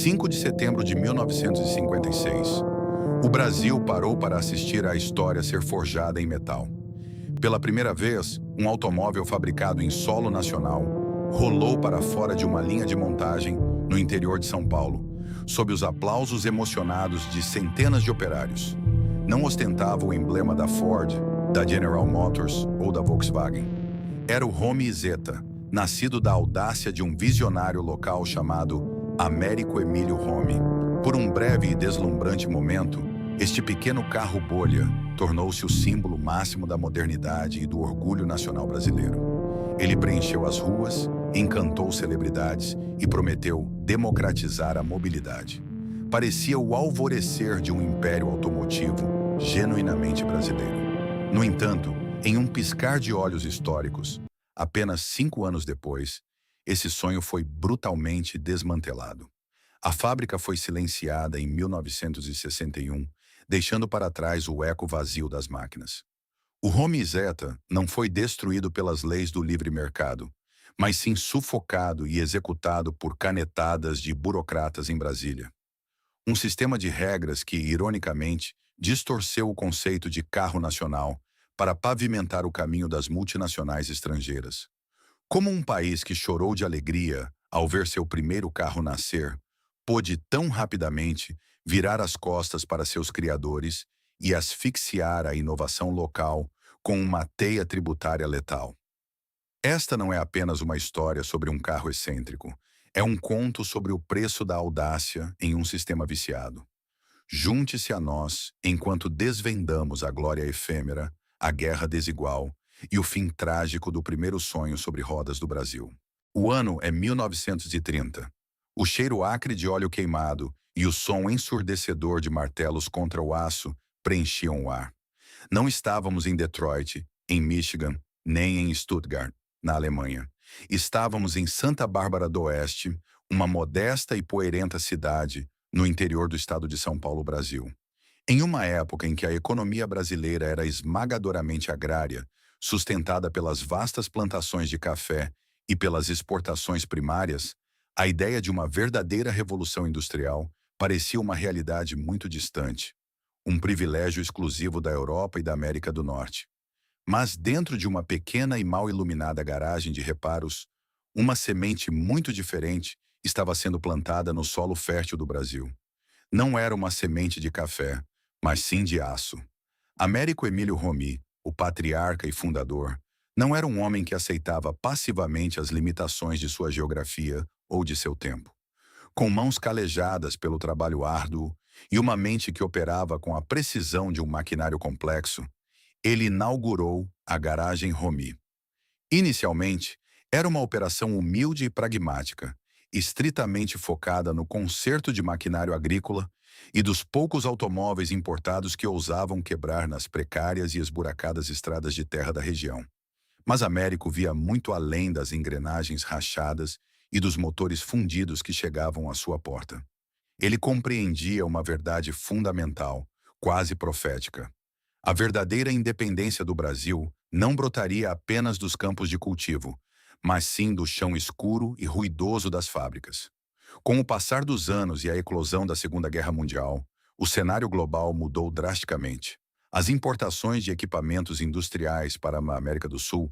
5 de setembro de 1956. O Brasil parou para assistir à história ser forjada em metal. Pela primeira vez, um automóvel fabricado em solo nacional rolou para fora de uma linha de montagem no interior de São Paulo, sob os aplausos emocionados de centenas de operários. Não ostentava o emblema da Ford, da General Motors ou da Volkswagen. Era o Homi Zeta, nascido da audácia de um visionário local chamado Américo Emílio Homi. Por um breve e deslumbrante momento, este pequeno carro bolha tornou-se o símbolo máximo da modernidade e do orgulho nacional brasileiro. Ele preencheu as ruas, encantou celebridades e prometeu democratizar a mobilidade. Parecia o alvorecer de um império automotivo genuinamente brasileiro. No entanto, em um piscar de olhos históricos, apenas 5 anos depois, esse sonho foi brutalmente desmantelado. A fábrica foi silenciada em 1961, deixando para trás o eco vazio das máquinas. O Homi Zeta não foi destruído pelas leis do livre mercado, mas sim sufocado e executado por canetadas de burocratas em Brasília. Um sistema de regras que, ironicamente, distorceu o conceito de carro nacional para pavimentar o caminho das multinacionais estrangeiras. Como um país que chorou de alegria ao ver seu primeiro carro nascer, pôde tão rapidamente virar as costas para seus criadores e asfixiar a inovação local com uma teia tributária letal. Esta não é apenas uma história sobre um carro excêntrico, é um conto sobre o preço da audácia em um sistema viciado. Junte-se a nós enquanto desvendamos a glória efêmera, a guerra desigual e o fim trágico do primeiro sonho sobre rodas do Brasil. O ano é 1930. O cheiro acre de óleo queimado e o som ensurdecedor de martelos contra o aço preenchiam o ar. Não estávamos em Detroit, em Michigan, nem em Stuttgart, na Alemanha. Estávamos em Santa Bárbara do Oeste, uma modesta e poeirenta cidade no interior do estado de São Paulo, Brasil. Em uma época em que a economia brasileira era esmagadoramente agrária, sustentada pelas vastas plantações de café e pelas exportações primárias, a ideia de uma verdadeira revolução industrial parecia uma realidade muito distante, um privilégio exclusivo da Europa e da América do Norte. Mas dentro de uma pequena e mal iluminada garagem de reparos, uma semente muito diferente estava sendo plantada no solo fértil do Brasil. Não era uma semente de café, mas sim de aço. Américo Emílio Homi, o patriarca e fundador, não era um homem que aceitava passivamente as limitações de sua geografia ou de seu tempo. Com mãos calejadas pelo trabalho árduo e uma mente que operava com a precisão de um maquinário complexo, ele inaugurou a Garagem Homi. Inicialmente, era uma operação humilde e pragmática, estritamente focada no conserto de maquinário agrícola e dos poucos automóveis importados que ousavam quebrar nas precárias e esburacadas estradas de terra da região. Mas Américo via muito além das engrenagens rachadas e dos motores fundidos que chegavam à sua porta. Ele compreendia uma verdade fundamental, quase profética. A verdadeira independência do Brasil não brotaria apenas dos campos de cultivo, mas sim do chão escuro e ruidoso das fábricas. Com o passar dos anos e a eclosão da Segunda Guerra Mundial, o cenário global mudou drasticamente. As importações de equipamentos industriais para a América do Sul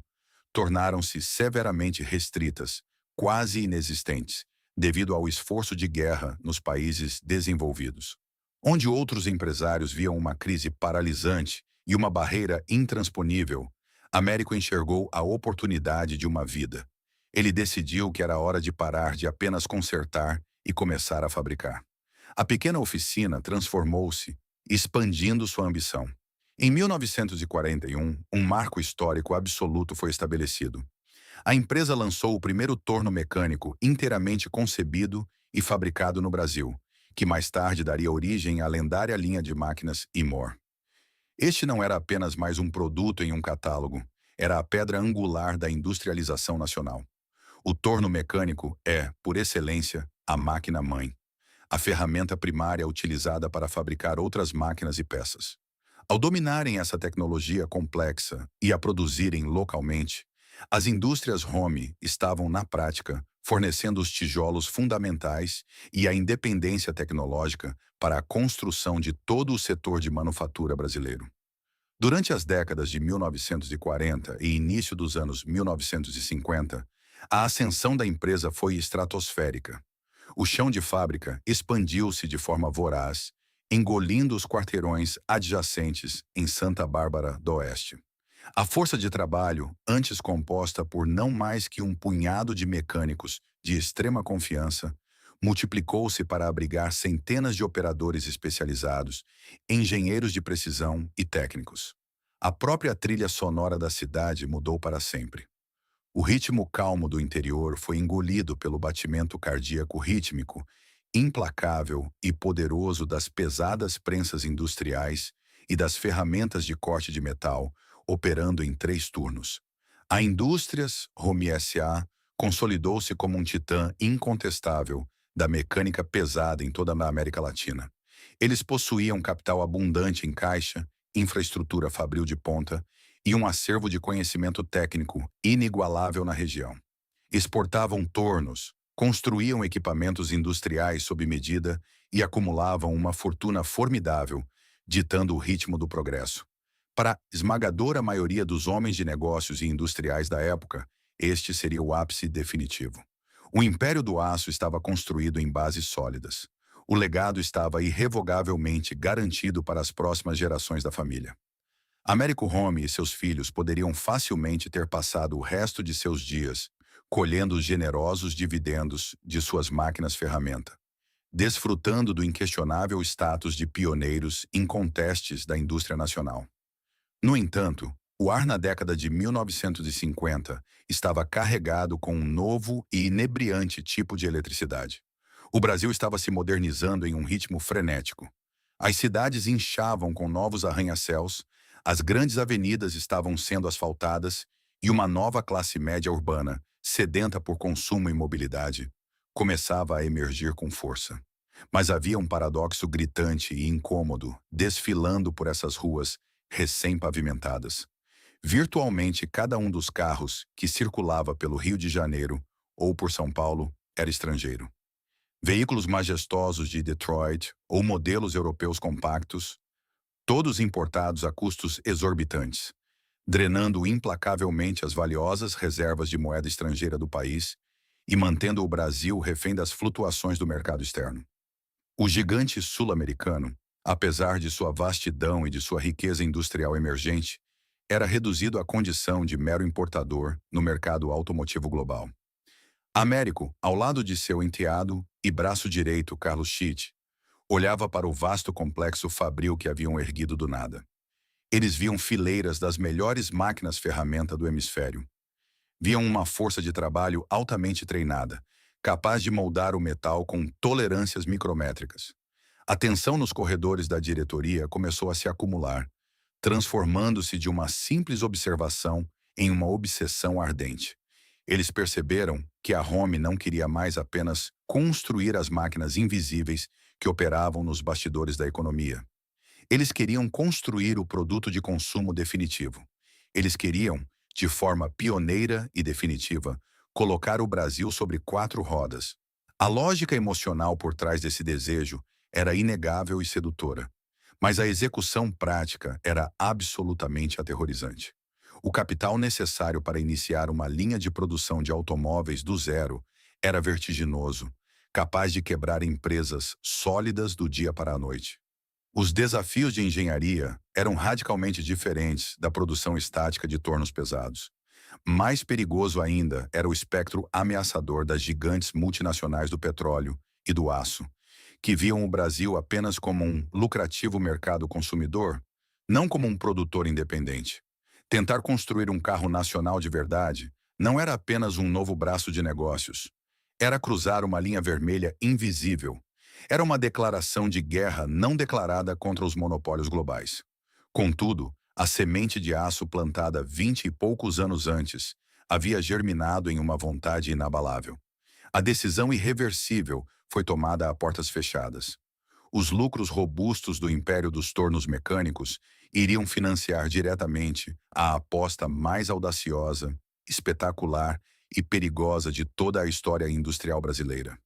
tornaram-se severamente restritas, quase inexistentes, devido ao esforço de guerra nos países desenvolvidos. Onde outros empresários viam uma crise paralisante e uma barreira intransponível, Américo enxergou a oportunidade de uma vida. Ele decidiu que era hora de parar de apenas consertar e começar a fabricar. A pequena oficina transformou-se, expandindo sua ambição. Em 1941, um marco histórico absoluto foi estabelecido. A empresa lançou o primeiro torno mecânico inteiramente concebido e fabricado no Brasil, que mais tarde daria origem à lendária linha de máquinas Imor. Este não era apenas mais um produto em um catálogo, era a pedra angular da industrialização nacional. O torno mecânico é, por excelência, a máquina-mãe, a ferramenta primária utilizada para fabricar outras máquinas e peças. Ao dominarem essa tecnologia complexa e a produzirem localmente, as indústrias Homi estavam, na prática, fornecendo os tijolos fundamentais e a independência tecnológica para a construção de todo o setor de manufatura brasileiro. Durante as décadas de 1940 e início dos anos 1950, a ascensão da empresa foi estratosférica. O chão de fábrica expandiu-se de forma voraz, engolindo os quarteirões adjacentes em Santa Bárbara do Oeste. A força de trabalho, antes composta por não mais que um punhado de mecânicos de extrema confiança, multiplicou-se para abrigar centenas de operadores especializados, engenheiros de precisão e técnicos. A própria trilha sonora da cidade mudou para sempre. O ritmo calmo do interior foi engolido pelo batimento cardíaco rítmico, implacável e poderoso das pesadas prensas industriais e das ferramentas de corte de metal, operando em 3 turnos. A Indústrias Romi S.A. consolidou-se como um titã incontestável da mecânica pesada em toda a América Latina. Eles possuíam capital abundante em caixa, infraestrutura fabril de ponta e um acervo de conhecimento técnico inigualável na região. Exportavam tornos, construíam equipamentos industriais sob medida e acumulavam uma fortuna formidável, ditando o ritmo do progresso. Para a esmagadora maioria dos homens de negócios e industriais da época, este seria o ápice definitivo. O império do aço estava construído em bases sólidas. O legado estava irrevogavelmente garantido para as próximas gerações da família. Américo Romi e seus filhos poderiam facilmente ter passado o resto de seus dias colhendo os generosos dividendos de suas máquinas-ferramenta, desfrutando do inquestionável status de pioneiros incontestes da indústria nacional. No entanto, o ar na década de 1950 estava carregado com um novo e inebriante tipo de eletricidade. O Brasil estava se modernizando em um ritmo frenético. As cidades inchavam com novos arranha-céus, as grandes avenidas estavam sendo asfaltadas e uma nova classe média urbana, sedenta por consumo e mobilidade, começava a emergir com força. Mas havia um paradoxo gritante e incômodo desfilando por essas ruas recém-pavimentadas. Virtualmente cada um dos carros que circulava pelo Rio de Janeiro ou por São Paulo era estrangeiro. Veículos majestosos de Detroit ou modelos europeus compactos, todos importados a custos exorbitantes, drenando implacavelmente as valiosas reservas de moeda estrangeira do país e mantendo o Brasil refém das flutuações do mercado externo. O gigante sul-americano, apesar de sua vastidão e de sua riqueza industrial emergente, era reduzido à condição de mero importador no mercado automotivo global. Américo, ao lado de seu enteado e braço direito, Carlos Schitt, olhava para o vasto complexo fabril que haviam erguido do nada. Eles viam fileiras das melhores máquinas-ferramenta do hemisfério. Viam uma força de trabalho altamente treinada, capaz de moldar o metal com tolerâncias micrométricas. A tensão nos corredores da diretoria começou a se acumular, transformando-se de uma simples observação em uma obsessão ardente. Eles perceberam que a Romi não queria mais apenas construir as máquinas invisíveis que operavam nos bastidores da economia. Eles queriam construir o produto de consumo definitivo. Eles queriam, de forma pioneira e definitiva, colocar o Brasil sobre 4 rodas. A lógica emocional por trás desse desejo era inegável e sedutora, mas a execução prática era absolutamente aterrorizante. O capital necessário para iniciar uma linha de produção de automóveis do zero era vertiginoso, capaz de quebrar empresas sólidas do dia para a noite. Os desafios de engenharia eram radicalmente diferentes da produção estática de tornos pesados. Mais perigoso ainda era o espectro ameaçador das gigantes multinacionais do petróleo e do aço, que viam o Brasil apenas como um lucrativo mercado consumidor, não como um produtor independente. Tentar construir um carro nacional de verdade não era apenas um novo braço de negócios. Era cruzar uma linha vermelha invisível. Era uma declaração de guerra não declarada contra os monopólios globais. Contudo, a semente de aço plantada 20 e poucos anos antes havia germinado em uma vontade inabalável. A decisão irreversível foi tomada a portas fechadas. Os lucros robustos do império dos tornos mecânicos iriam financiar diretamente a aposta mais audaciosa, espetacular e perigosa de toda a história industrial brasileira.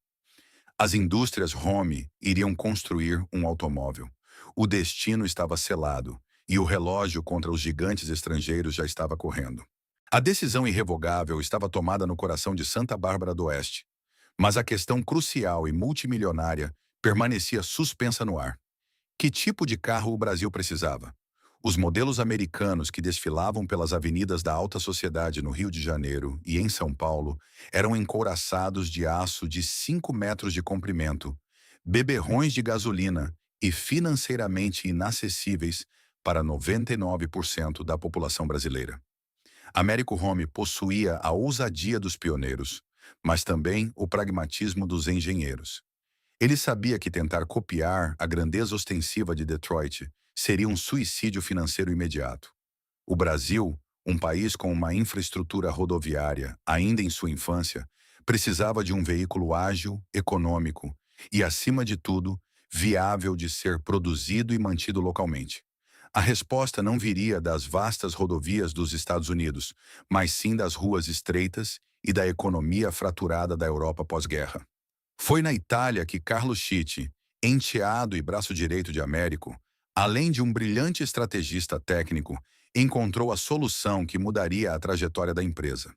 As indústrias Home iriam construir um automóvel. O destino estava selado e o relógio contra os gigantes estrangeiros já estava correndo. A decisão irrevogável estava tomada no coração de Santa Bárbara do Oeste, mas a questão crucial e multimilionária permanecia suspensa no ar. Que tipo de carro o Brasil precisava? Os modelos americanos que desfilavam pelas avenidas da alta sociedade no Rio de Janeiro e em São Paulo eram encouraçados de aço de 5 metros de comprimento, beberrões de gasolina e financeiramente inacessíveis para 99% da população brasileira. Américo Home possuía a ousadia dos pioneiros, mas também o pragmatismo dos engenheiros. Ele sabia que tentar copiar a grandeza ostensiva de Detroit seria um suicídio financeiro imediato. O Brasil, um país com uma infraestrutura rodoviária ainda em sua infância, precisava de um veículo ágil, econômico e, acima de tudo, viável de ser produzido e mantido localmente. A resposta não viria das vastas rodovias dos Estados Unidos, mas sim das ruas estreitas e da economia fraturada da Europa pós-guerra. Foi na Itália que Carlo Schitti, enteado e braço direito de Américo, além de um brilhante estrategista técnico, encontrou a solução que mudaria a trajetória da empresa.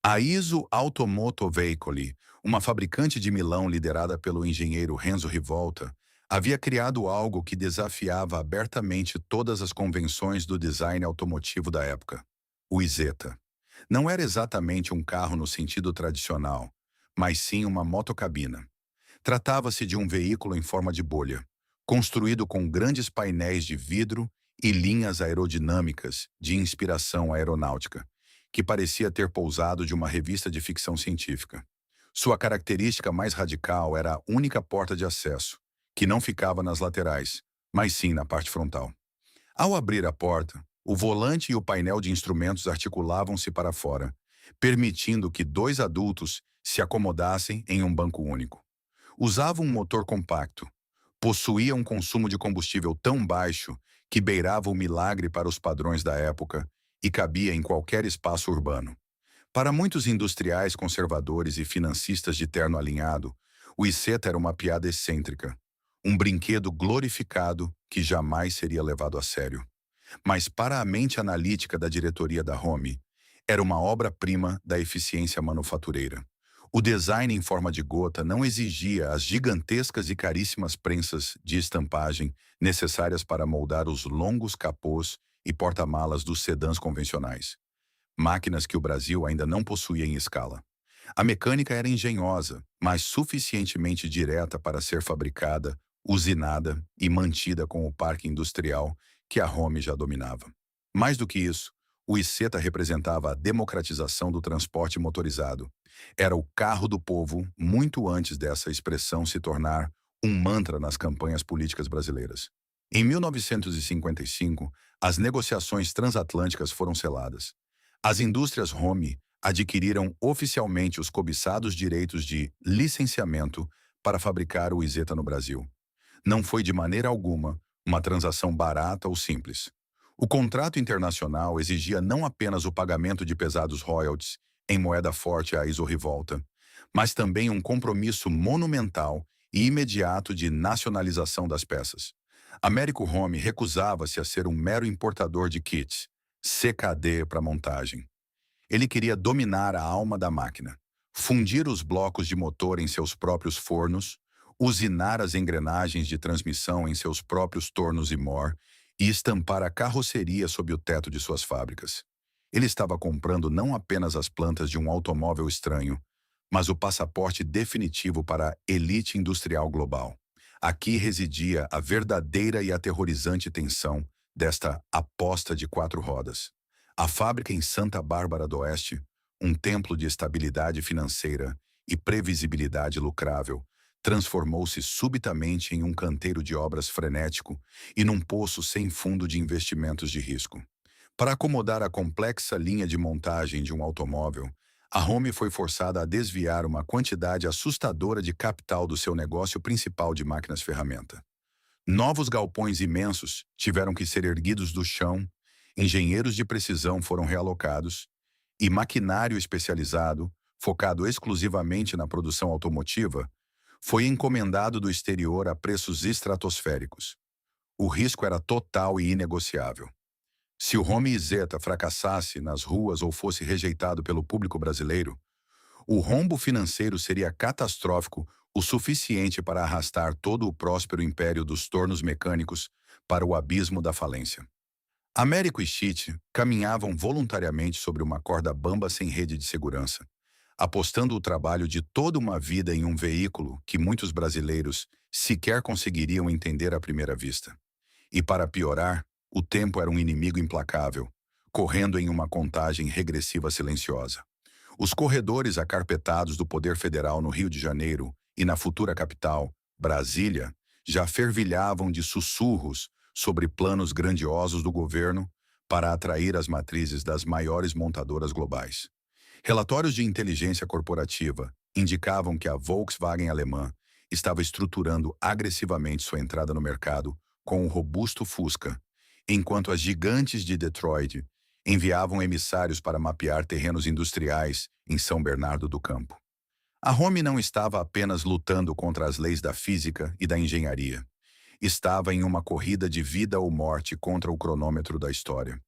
A ISO Automoto Veicoli, uma fabricante de Milão liderada pelo engenheiro Renzo Rivolta, havia criado algo que desafiava abertamente todas as convenções do design automotivo da época: o Isetta. Não era exatamente um carro no sentido tradicional, mas sim uma motocabina. Tratava-se de um veículo em forma de bolha, construído com grandes painéis de vidro e linhas aerodinâmicas de inspiração aeronáutica, que parecia ter pousado de uma revista de ficção científica. Sua característica mais radical era a única porta de acesso, que não ficava nas laterais, mas sim na parte frontal. Ao abrir a porta, o volante e o painel de instrumentos articulavam-se para fora, permitindo que dois adultos se acomodassem em um banco único. Usava um motor compacto, possuía um consumo de combustível tão baixo que beirava o milagre para os padrões da época e cabia em qualquer espaço urbano. Para muitos industriais conservadores e financistas de terno alinhado, o Isetta era uma piada excêntrica, um brinquedo glorificado que jamais seria levado a sério. Mas para a mente analítica da diretoria da Home, era uma obra-prima da eficiência manufatureira. O design em forma de gota não exigia as gigantescas e caríssimas prensas de estampagem necessárias para moldar os longos capôs e porta-malas dos sedãs convencionais, máquinas que o Brasil ainda não possuía em escala. A mecânica era engenhosa, mas suficientemente direta para ser fabricada, usinada e mantida com o parque industrial que a Home já dominava. Mais do que isso, o Isetta representava a democratização do transporte motorizado. Era o carro do povo muito antes dessa expressão se tornar um mantra nas campanhas políticas brasileiras. Em 1955, as negociações transatlânticas foram seladas. As indústrias Home adquiriram oficialmente os cobiçados direitos de licenciamento para fabricar o Isetta no Brasil. Não foi de maneira alguma uma transação barata ou simples. O contrato internacional exigia não apenas o pagamento de pesados royalties em moeda forte à isorrivolta, mas também um compromisso monumental e imediato de nacionalização das peças. Américo Home recusava-se a ser um mero importador de kits, CKD para montagem. Ele queria dominar a alma da máquina, fundir os blocos de motor em seus próprios fornos, usinar as engrenagens de transmissão em seus próprios tornos e mor e estampar a carroceria sob o teto de suas fábricas. Ele estava comprando não apenas as plantas de um automóvel estranho, mas o passaporte definitivo para a elite industrial global. Aqui residia a verdadeira e aterrorizante tensão desta aposta de 4 rodas. A fábrica em Santa Bárbara do Oeste, um templo de estabilidade financeira e previsibilidade lucrável, transformou-se subitamente em um canteiro de obras frenético e num poço sem fundo de investimentos de risco. Para acomodar a complexa linha de montagem de um automóvel, a Home foi forçada a desviar uma quantidade assustadora de capital do seu negócio principal de máquinas-ferramenta. Novos galpões imensos tiveram que ser erguidos do chão, engenheiros de precisão foram realocados e maquinário especializado focado exclusivamente na produção automotiva, foi encomendado do exterior a preços estratosféricos. O risco era total e inegociável. Se o Home Zeta fracassasse nas ruas ou fosse rejeitado pelo público brasileiro, o rombo financeiro seria catastrófico o suficiente para arrastar todo o próspero império dos tornos mecânicos para o abismo da falência. Américo e Chite caminhavam voluntariamente sobre uma corda bamba sem rede de segurança, apostando o trabalho de toda uma vida em um veículo que muitos brasileiros sequer conseguiriam entender à primeira vista. E para piorar, o tempo era um inimigo implacável, correndo em uma contagem regressiva silenciosa. Os corredores acarpetados do Poder Federal no Rio de Janeiro e na futura capital, Brasília, já fervilhavam de sussurros sobre planos grandiosos do governo para atrair as matrizes das maiores montadoras globais. Relatórios de inteligência corporativa indicavam que a Volkswagen alemã estava estruturando agressivamente sua entrada no mercado com o robusto Fusca, enquanto as gigantes de Detroit enviavam emissários para mapear terrenos industriais em São Bernardo do Campo. A Home não estava apenas lutando contra as leis da física e da engenharia. Estava em uma corrida de vida ou morte contra o cronômetro da história.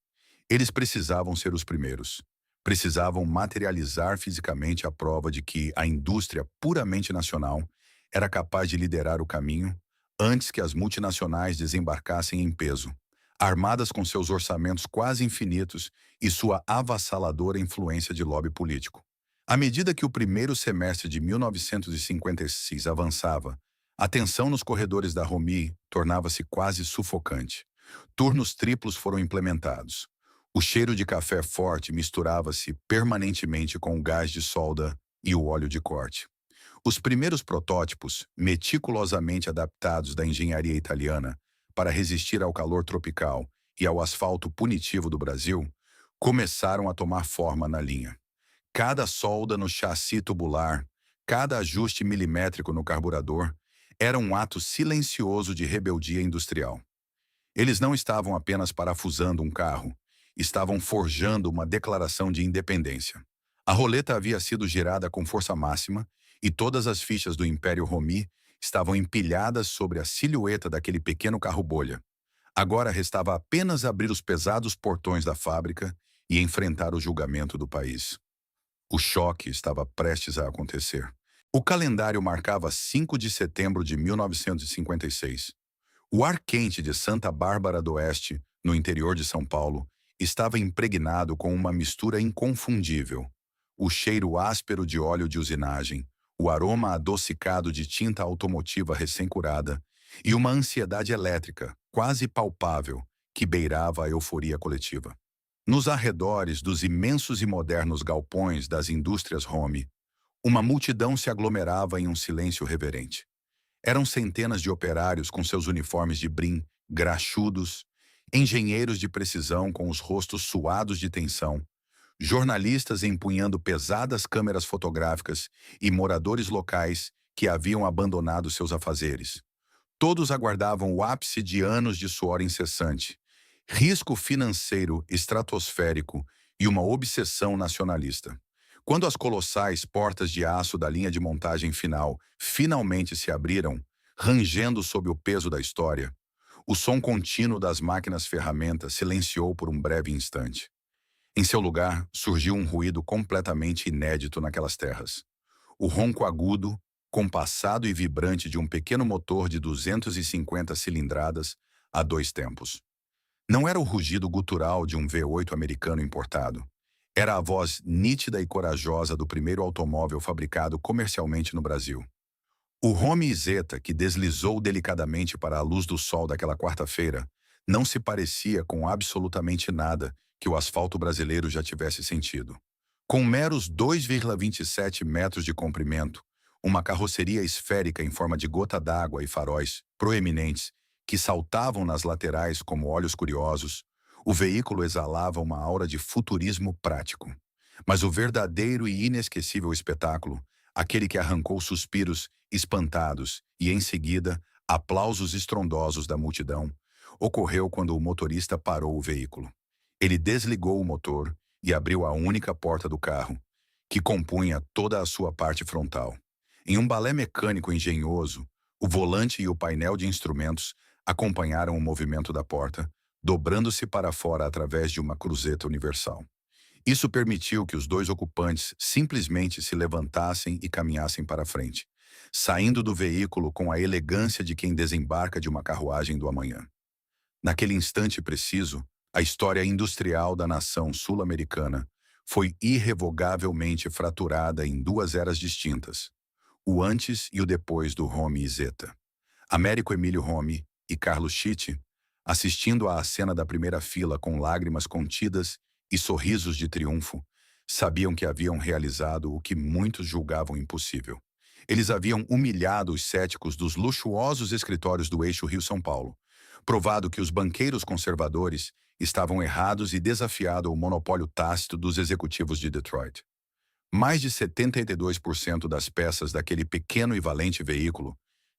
Eles precisavam ser os primeiros. Precisavam materializar fisicamente a prova de que a indústria puramente nacional era capaz de liderar o caminho antes que as multinacionais desembarcassem em peso, armadas com seus orçamentos quase infinitos e sua avassaladora influência de lobby político. À medida que o primeiro semestre de 1956 avançava, a tensão nos corredores da Romi tornava-se quase sufocante. Turnos triplos foram implementados. O cheiro de café forte misturava-se permanentemente com o gás de solda e o óleo de corte. Os primeiros protótipos, meticulosamente adaptados da engenharia italiana para resistir ao calor tropical e ao asfalto punitivo do Brasil, começaram a tomar forma na linha. Cada solda no chassi tubular, cada ajuste milimétrico no carburador, era um ato silencioso de rebeldia industrial. Eles não estavam apenas parafusando um carro, estavam forjando uma declaração de independência. A roleta havia sido girada com força máxima e todas as fichas do Império Romi estavam empilhadas sobre a silhueta daquele pequeno carro-bolha. Agora restava apenas abrir os pesados portões da fábrica e enfrentar o julgamento do país. O choque estava prestes a acontecer. O calendário marcava 5 de setembro de 1956. O ar quente de Santa Bárbara do Oeste, no interior de São Paulo, estava impregnado com uma mistura inconfundível. O cheiro áspero de óleo de usinagem, o aroma adocicado de tinta automotiva recém-curada e uma ansiedade elétrica, quase palpável, que beirava a euforia coletiva. Nos arredores dos imensos e modernos galpões das indústrias Home, uma multidão se aglomerava em um silêncio reverente. Eram centenas de operários com seus uniformes de brim, graxudos, engenheiros de precisão com os rostos suados de tensão, jornalistas empunhando pesadas câmeras fotográficas e moradores locais que haviam abandonado seus afazeres. Todos aguardavam o ápice de anos de suor incessante, risco financeiro estratosférico e uma obsessão nacionalista. Quando as colossais portas de aço da linha de montagem final finalmente se abriram, rangendo sob o peso da história, o som contínuo das máquinas ferramentas silenciou por um breve instante. Em seu lugar, surgiu um ruído completamente inédito naquelas terras. O ronco agudo, compassado e vibrante de um pequeno motor de 250 cilindradas a 2 tempos. Não era o rugido gutural de um V8 americano importado. Era a voz nítida e corajosa do primeiro automóvel fabricado comercialmente no Brasil. O Home Zeta, que deslizou delicadamente para a luz do sol daquela quarta-feira, não se parecia com absolutamente nada que o asfalto brasileiro já tivesse sentido. Com meros 2,27 metros de comprimento, uma carroceria esférica em forma de gota d'água e faróis proeminentes que saltavam nas laterais como olhos curiosos, o veículo exalava uma aura de futurismo prático. Mas o verdadeiro e inesquecível espetáculo, aquele que arrancou suspiros espantados e, em seguida, aplausos estrondosos da multidão, ocorreu quando o motorista parou o veículo. Ele desligou o motor e abriu a única porta do carro, que compunha toda a sua parte frontal. Em um balé mecânico engenhoso, o volante e o painel de instrumentos acompanharam o movimento da porta, dobrando-se para fora através de uma cruzeta universal. Isso permitiu que os dois ocupantes simplesmente se levantassem e caminhassem para frente, saindo do veículo com a elegância de quem desembarca de uma carruagem do amanhã. Naquele instante preciso, a história industrial da nação sul-americana foi irrevogavelmente fraturada em duas eras distintas, o antes e o depois do Romy e Zeta. Américo Emílio Romy e Carlos Schitt, assistindo à cena da primeira fila com lágrimas contidas e sorrisos de triunfo, sabiam que haviam realizado o que muitos julgavam impossível. Eles haviam humilhado os céticos dos luxuosos escritórios do eixo Rio-São Paulo, provado que os banqueiros conservadores estavam errados e desafiado o monopólio tácito dos executivos de Detroit. Mais de 72% das peças daquele pequeno e valente veículo,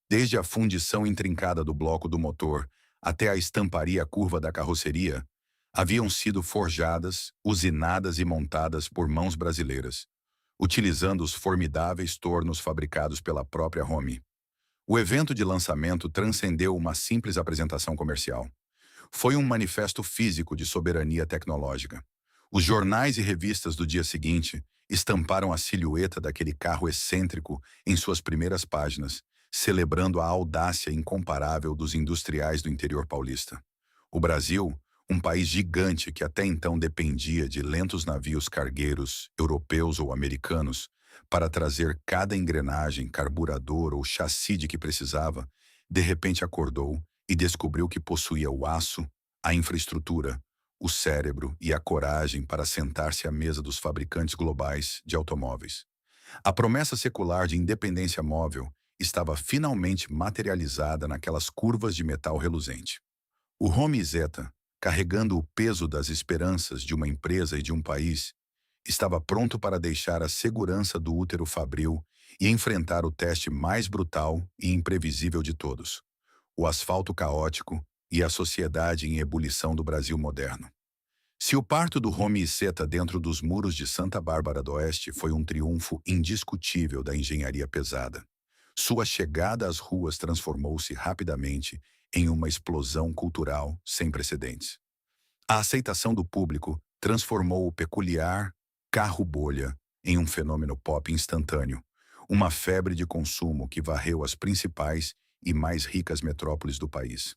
desde a fundição intrincada do bloco do motor até a estamparia curva da carroceria, haviam sido forjadas, usinadas e montadas por mãos brasileiras, utilizando os formidáveis tornos fabricados pela própria Romy. O evento de lançamento transcendeu uma simples apresentação comercial. Foi um manifesto físico de soberania tecnológica. Os jornais e revistas do dia seguinte estamparam a silhueta daquele carro excêntrico em suas primeiras páginas, celebrando a audácia incomparável dos industriais do interior paulista. O Brasil, um país gigante que até então dependia de lentos navios cargueiros, europeus ou americanos, para trazer cada engrenagem, carburador ou chassi de que precisava, de repente acordou e descobriu que possuía o aço, a infraestrutura, o cérebro e a coragem para sentar-se à mesa dos fabricantes globais de automóveis. A promessa secular de independência móvel estava finalmente materializada naquelas curvas de metal reluzente. O Romy e Zeta, carregando o peso das esperanças de uma empresa e de um país, estava pronto para deixar a segurança do útero fabril e enfrentar o teste mais brutal e imprevisível de todos: o asfalto caótico e a sociedade em ebulição do Brasil moderno. Se o parto do Romy e Zeta dentro dos muros de Santa Bárbara do Oeste foi um triunfo indiscutível da engenharia pesada, sua chegada às ruas transformou-se rapidamente em uma explosão cultural sem precedentes. A aceitação do público transformou o peculiar carro-bolha em um fenômeno pop instantâneo, uma febre de consumo que varreu as principais e mais ricas metrópoles do país.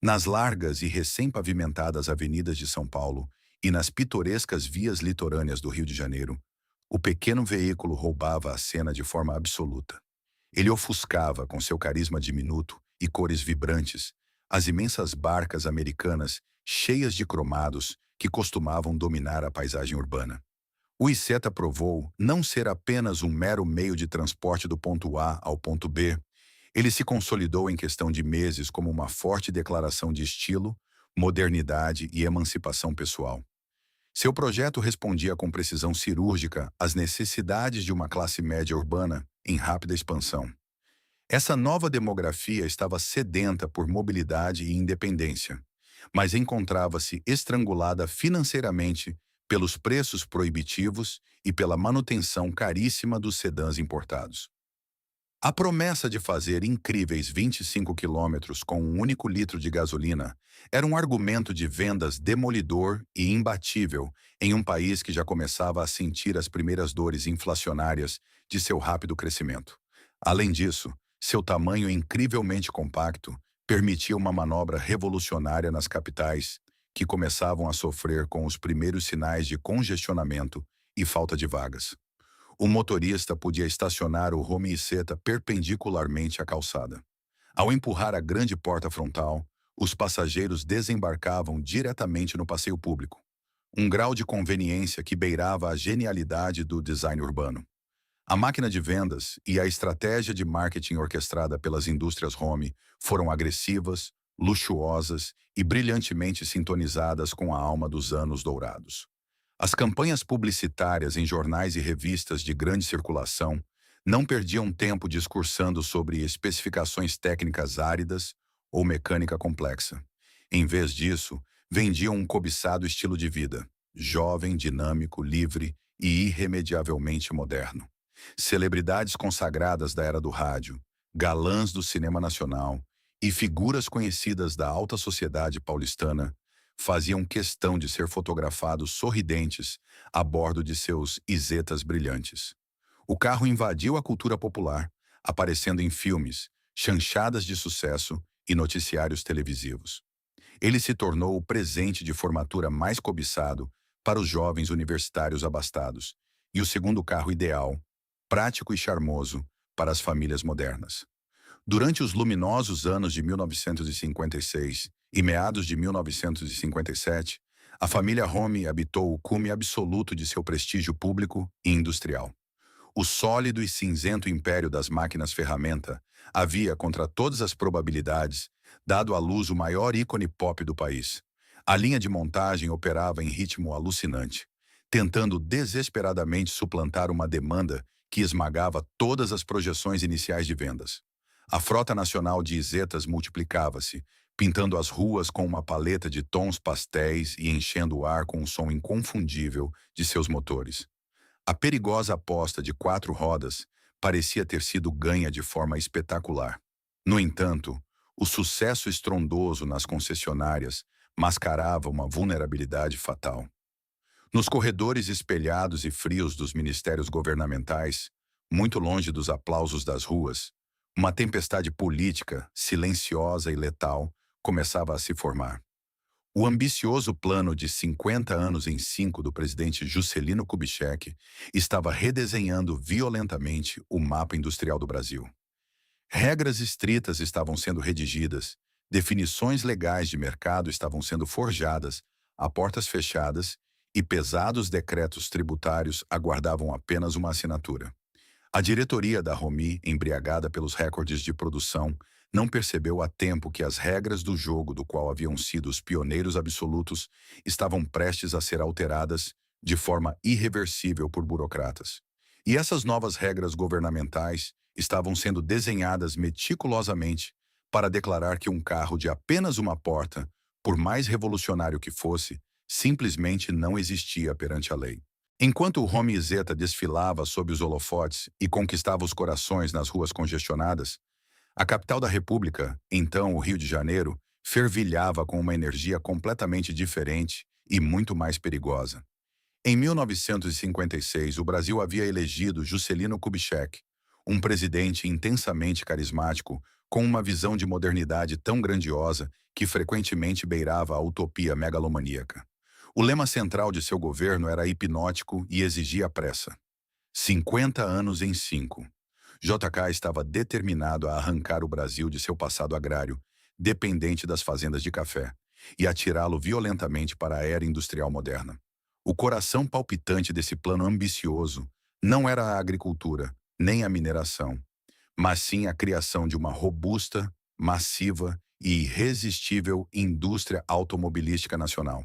Nas largas e recém-pavimentadas avenidas de São Paulo e nas pitorescas vias litorâneas do Rio de Janeiro, o pequeno veículo roubava a cena de forma absoluta. Ele ofuscava, com seu carisma diminuto e cores vibrantes, as imensas barcas americanas cheias de cromados que costumavam dominar a paisagem urbana. O Iseta provou não ser apenas um mero meio de transporte do ponto A ao ponto B. Ele se consolidou em questão de meses como uma forte declaração de estilo, modernidade e emancipação pessoal. Seu projeto respondia com precisão cirúrgica às necessidades de uma classe média urbana em rápida expansão. Essa nova demografia estava sedenta por mobilidade e independência, mas encontrava-se estrangulada financeiramente pelos preços proibitivos e pela manutenção caríssima dos sedãs importados. A promessa de fazer incríveis 25 quilômetros com um único litro de gasolina era um argumento de vendas demolidor e imbatível em um país que já começava a sentir as primeiras dores inflacionárias de seu rápido crescimento. Além disso, seu tamanho incrivelmente compacto permitia uma manobra revolucionária nas capitais, que começavam a sofrer com os primeiros sinais de congestionamento e falta de vagas. O motorista podia estacionar o Romy e Zeta perpendicularmente à calçada. Ao empurrar a grande porta frontal, os passageiros desembarcavam diretamente no passeio público, um grau de conveniência que beirava a genialidade do design urbano. A máquina de vendas e a estratégia de marketing orquestrada pelas indústrias Romy foram agressivas, luxuosas e brilhantemente sintonizadas com a alma dos anos dourados. As campanhas publicitárias em jornais e revistas de grande circulação não perdiam tempo discursando sobre especificações técnicas áridas ou mecânica complexa. Em vez disso, vendiam um cobiçado estilo de vida, jovem, dinâmico, livre e irremediavelmente moderno. Celebridades consagradas da era do rádio, galãs do cinema nacional e figuras conhecidas da alta sociedade paulistana faziam questão de ser fotografados sorridentes a bordo de seus isetas brilhantes. O carro invadiu a cultura popular, aparecendo em filmes, chanchadas de sucesso e noticiários televisivos. Ele se tornou o presente de formatura mais cobiçado para os jovens universitários abastados e o segundo carro ideal, prático e charmoso, para as famílias modernas. Durante os luminosos anos de 1956 e meados de 1957, a família Home habitou o cume absoluto de seu prestígio público e industrial. O sólido e cinzento império das máquinas-ferramenta havia, contra todas as probabilidades, dado à luz o maior ícone pop do país. A linha de montagem operava em ritmo alucinante, tentando desesperadamente suplantar uma demanda que esmagava todas as projeções iniciais de vendas. A frota nacional de isetas multiplicava-se, pintando as ruas com uma paleta de tons pastéis e enchendo o ar com o som inconfundível de seus motores. A perigosa aposta de 4 rodas parecia ter sido ganha de forma espetacular. No entanto, o sucesso estrondoso nas concessionárias mascarava uma vulnerabilidade fatal. Nos corredores espelhados e frios dos ministérios governamentais, muito longe dos aplausos das ruas, uma tempestade política, silenciosa e letal, começava a se formar. O ambicioso plano de 50 anos em 5 do presidente Juscelino Kubitschek estava redesenhando violentamente o mapa industrial do Brasil. Regras estritas estavam sendo redigidas, definições legais de mercado estavam sendo forjadas, a portas fechadas, e pesados decretos tributários aguardavam apenas uma assinatura. A diretoria da Romi, embriagada pelos recordes de produção, não percebeu a tempo que as regras do jogo do qual haviam sido os pioneiros absolutos estavam prestes a ser alteradas de forma irreversível por burocratas. E essas novas regras governamentais estavam sendo desenhadas meticulosamente para declarar que um carro de apenas uma porta, por mais revolucionário que fosse, simplesmente não existia perante a lei. Enquanto o Home Zeta desfilava sob os holofotes e conquistava os corações nas ruas congestionadas, a capital da República, então o Rio de Janeiro, fervilhava com uma energia completamente diferente e muito mais perigosa. Em 1956, o Brasil havia elegido Juscelino Kubitschek, um presidente intensamente carismático, com uma visão de modernidade tão grandiosa que frequentemente beirava a utopia megalomaníaca. O lema central de seu governo era hipnótico e exigia pressa. 50 anos em 5. JK estava determinado a arrancar o Brasil de seu passado agrário, dependente das fazendas de café, e atirá-lo violentamente para a era industrial moderna. O coração palpitante desse plano ambicioso não era a agricultura, nem a mineração, mas sim a criação de uma robusta, massiva e irresistível indústria automobilística nacional.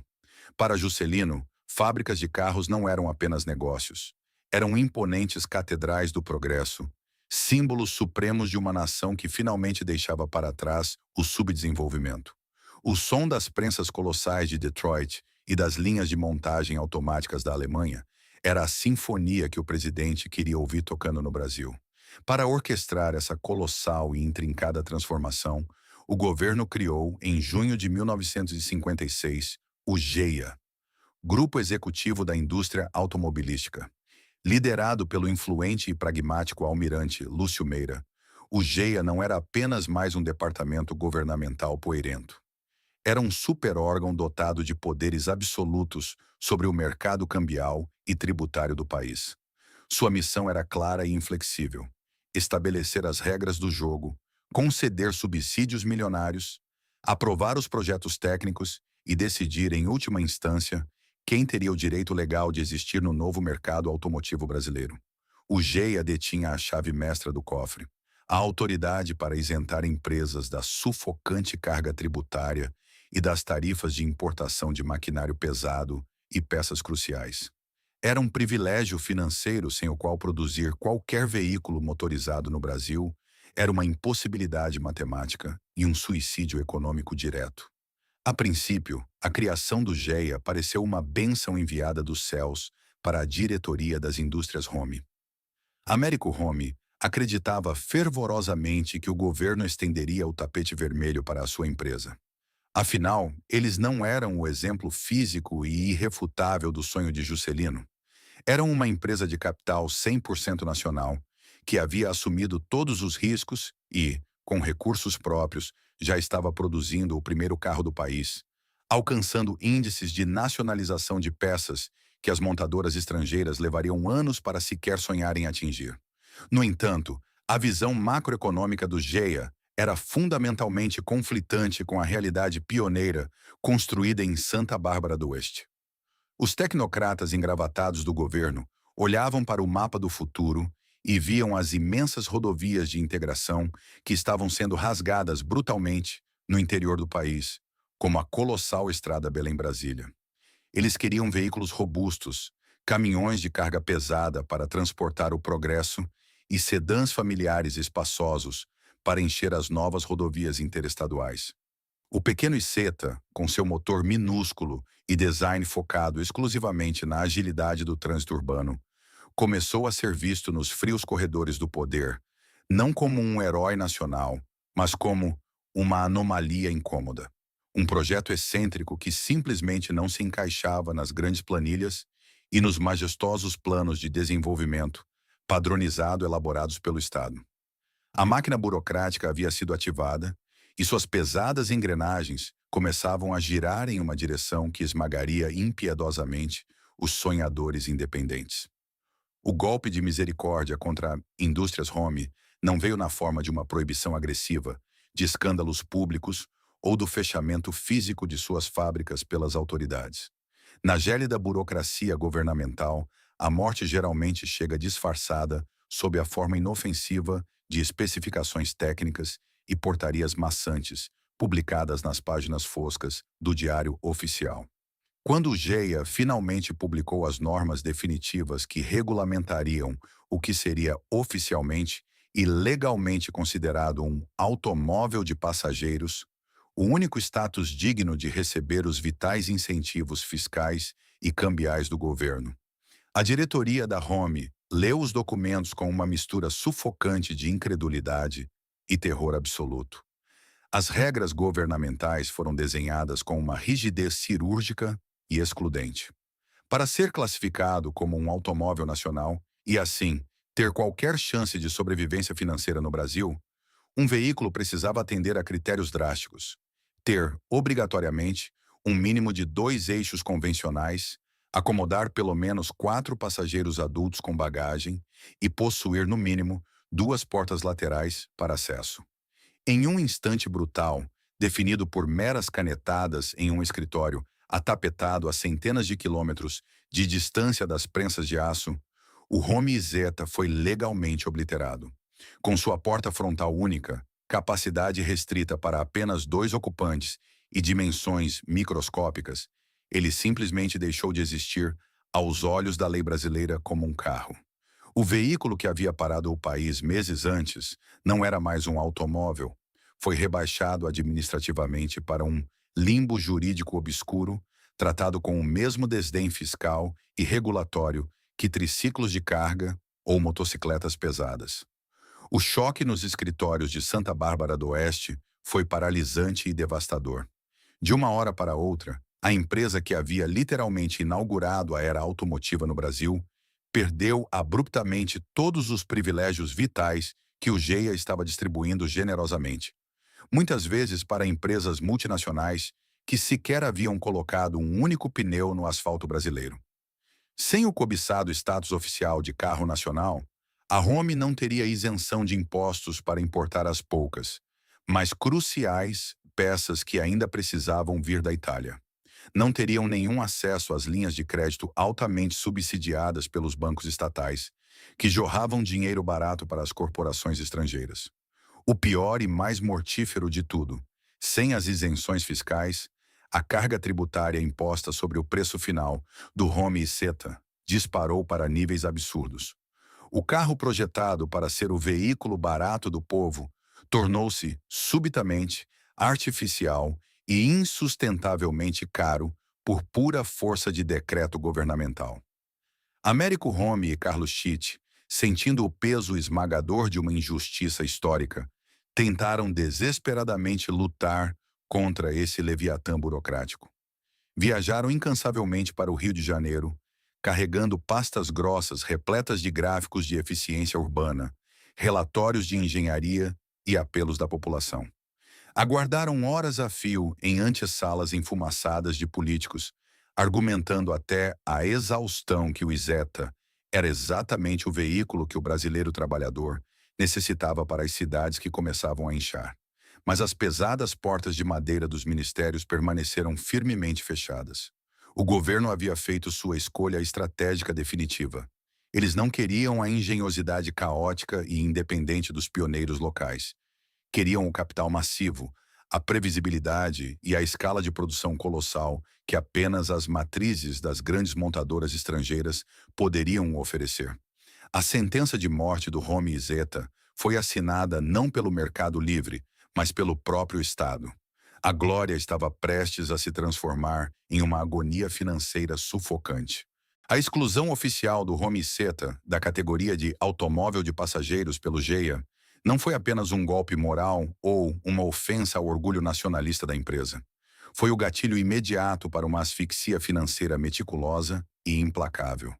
Para Juscelino, fábricas de carros não eram apenas negócios. Eram imponentes catedrais do progresso, símbolos supremos de uma nação que finalmente deixava para trás o subdesenvolvimento. O som das prensas colossais de Detroit e das linhas de montagem automáticas da Alemanha era a sinfonia que o presidente queria ouvir tocando no Brasil. Para orquestrar essa colossal e intrincada transformação, o governo criou, em junho de 1956, o GEA, Grupo Executivo da Indústria Automobilística. Liderado pelo influente e pragmático almirante Lúcio Meira, o GEA não era apenas mais um departamento governamental poeirento. Era um super-órgão dotado de poderes absolutos sobre o mercado cambial e tributário do país. Sua missão era clara e inflexível: estabelecer as regras do jogo, conceder subsídios milionários, aprovar os projetos técnicos e decidir, em última instância, quem teria o direito legal de existir no novo mercado automotivo brasileiro. O GEA detinha a chave mestra do cofre, a autoridade para isentar empresas da sufocante carga tributária e das tarifas de importação de maquinário pesado e peças cruciais. Era um privilégio financeiro sem o qual produzir qualquer veículo motorizado no Brasil era uma impossibilidade matemática e um suicídio econômico direto. A princípio, a criação do GEA pareceu uma bênção enviada dos céus para a diretoria das indústrias Home. Américo Home acreditava fervorosamente que o governo estenderia o tapete vermelho para a sua empresa. Afinal, eles não eram o exemplo físico e irrefutável do sonho de Juscelino. Eram uma empresa de capital 100% nacional, que havia assumido todos os riscos e, com recursos próprios, já estava produzindo o primeiro carro do país, alcançando índices de nacionalização de peças que as montadoras estrangeiras levariam anos para sequer sonhar em atingir. No entanto, a visão macroeconômica do GEA era fundamentalmente conflitante com a realidade pioneira construída em Santa Bárbara do Oeste. Os tecnocratas engravatados do governo olhavam para o mapa do futuro e viam as imensas rodovias de integração que estavam sendo rasgadas brutalmente no interior do país, como a colossal estrada Belém-Brasília. Eles queriam veículos robustos, caminhões de carga pesada para transportar o progresso e sedãs familiares espaçosos para encher as novas rodovias interestaduais. O pequeno Isetta, com seu motor minúsculo e design focado exclusivamente na agilidade do trânsito urbano, começou a ser visto nos frios corredores do poder, não como um herói nacional, mas como uma anomalia incômoda. Um projeto excêntrico que simplesmente não se encaixava nas grandes planilhas e nos majestosos planos de desenvolvimento padronizado elaborados pelo Estado. A máquina burocrática havia sido ativada e suas pesadas engrenagens começavam a girar em uma direção que esmagaria impiedosamente os sonhadores independentes. O golpe de misericórdia contra indústrias Home não veio na forma de uma proibição agressiva, de escândalos públicos ou do fechamento físico de suas fábricas pelas autoridades. Na gélida burocracia governamental, a morte geralmente chega disfarçada sob a forma inofensiva de especificações técnicas e portarias maçantes, publicadas nas páginas foscas do Diário Oficial. Quando o GEA finalmente publicou as normas definitivas que regulamentariam o que seria oficialmente e legalmente considerado um automóvel de passageiros, o único status digno de receber os vitais incentivos fiscais e cambiais do governo, a diretoria da Home leu os documentos com uma mistura sufocante de incredulidade e terror absoluto. As regras governamentais foram desenhadas com uma rigidez cirúrgica e excludente. Para ser classificado como um automóvel nacional e, assim, ter qualquer chance de sobrevivência financeira no Brasil, um veículo precisava atender a critérios drásticos. Ter, obrigatoriamente, um mínimo de 2 eixos convencionais, acomodar pelo menos 4 passageiros adultos com bagagem e possuir, no mínimo, 2 portas laterais para acesso. Em um instante brutal, definido por meras canetadas em um escritório atapetado a centenas de quilômetros de distância das prensas de aço, o Home Isetta foi legalmente obliterado. Com sua porta frontal única, capacidade restrita para apenas 2 ocupantes e dimensões microscópicas, ele simplesmente deixou de existir aos olhos da lei brasileira como um carro. O veículo que havia parado o país meses antes não era mais um automóvel, foi rebaixado administrativamente para um limbo jurídico obscuro, tratado com o mesmo desdém fiscal e regulatório que triciclos de carga ou motocicletas pesadas. O choque nos escritórios de Santa Bárbara do Oeste foi paralisante e devastador. De uma hora para outra, a empresa que havia literalmente inaugurado a era automotiva no Brasil perdeu abruptamente todos os privilégios vitais que o GEA estava distribuindo generosamente, muitas vezes para empresas multinacionais que sequer haviam colocado um único pneu no asfalto brasileiro. Sem o cobiçado status oficial de carro nacional, a Home não teria isenção de impostos para importar as poucas, mas cruciais peças que ainda precisavam vir da Itália. Não teriam nenhum acesso às linhas de crédito altamente subsidiadas pelos bancos estatais, que jorravam dinheiro barato para as corporações estrangeiras. O pior e mais mortífero de tudo, sem as isenções fiscais, a carga tributária imposta sobre o preço final do Home Isetta disparou para níveis absurdos. O carro projetado para ser o veículo barato do povo tornou-se, subitamente, artificial e insustentavelmente caro por pura força de decreto governamental. Américo Home e Carlos Schitt, sentindo o peso esmagador de uma injustiça histórica, tentaram desesperadamente lutar contra esse leviatã burocrático. Viajaram incansavelmente para o Rio de Janeiro, carregando pastas grossas repletas de gráficos de eficiência urbana, relatórios de engenharia e apelos da população. Aguardaram horas a fio em antessalas enfumaçadas de políticos, argumentando até a exaustão que o Iseta era exatamente o veículo que o brasileiro trabalhador necessitava para as cidades que começavam a inchar. Mas as pesadas portas de madeira dos ministérios permaneceram firmemente fechadas. O governo havia feito sua escolha estratégica definitiva. Eles não queriam a engenhosidade caótica e independente dos pioneiros locais. Queriam o capital massivo, a previsibilidade e a escala de produção colossal que apenas as matrizes das grandes montadoras estrangeiras poderiam oferecer. A sentença de morte do Home Iseta foi assinada não pelo mercado livre, mas pelo próprio Estado. A glória estava prestes a se transformar em uma agonia financeira sufocante. A exclusão oficial do Home Iseta da categoria de automóvel de passageiros pelo GEA não foi apenas um golpe moral ou uma ofensa ao orgulho nacionalista da empresa. Foi o gatilho imediato para uma asfixia financeira meticulosa e implacável.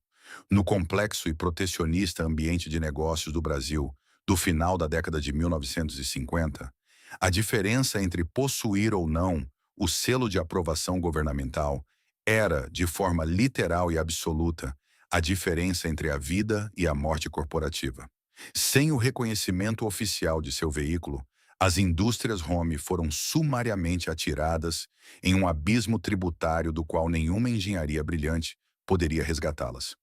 No complexo e protecionista ambiente de negócios do Brasil, do final da década de 1950, a diferença entre possuir ou não o selo de aprovação governamental era, de forma literal e absoluta, a diferença entre a vida e a morte corporativa. Sem o reconhecimento oficial de seu veículo, as indústrias Home foram sumariamente atiradas em um abismo tributário do qual nenhuma engenharia brilhante poderia resgatá-las.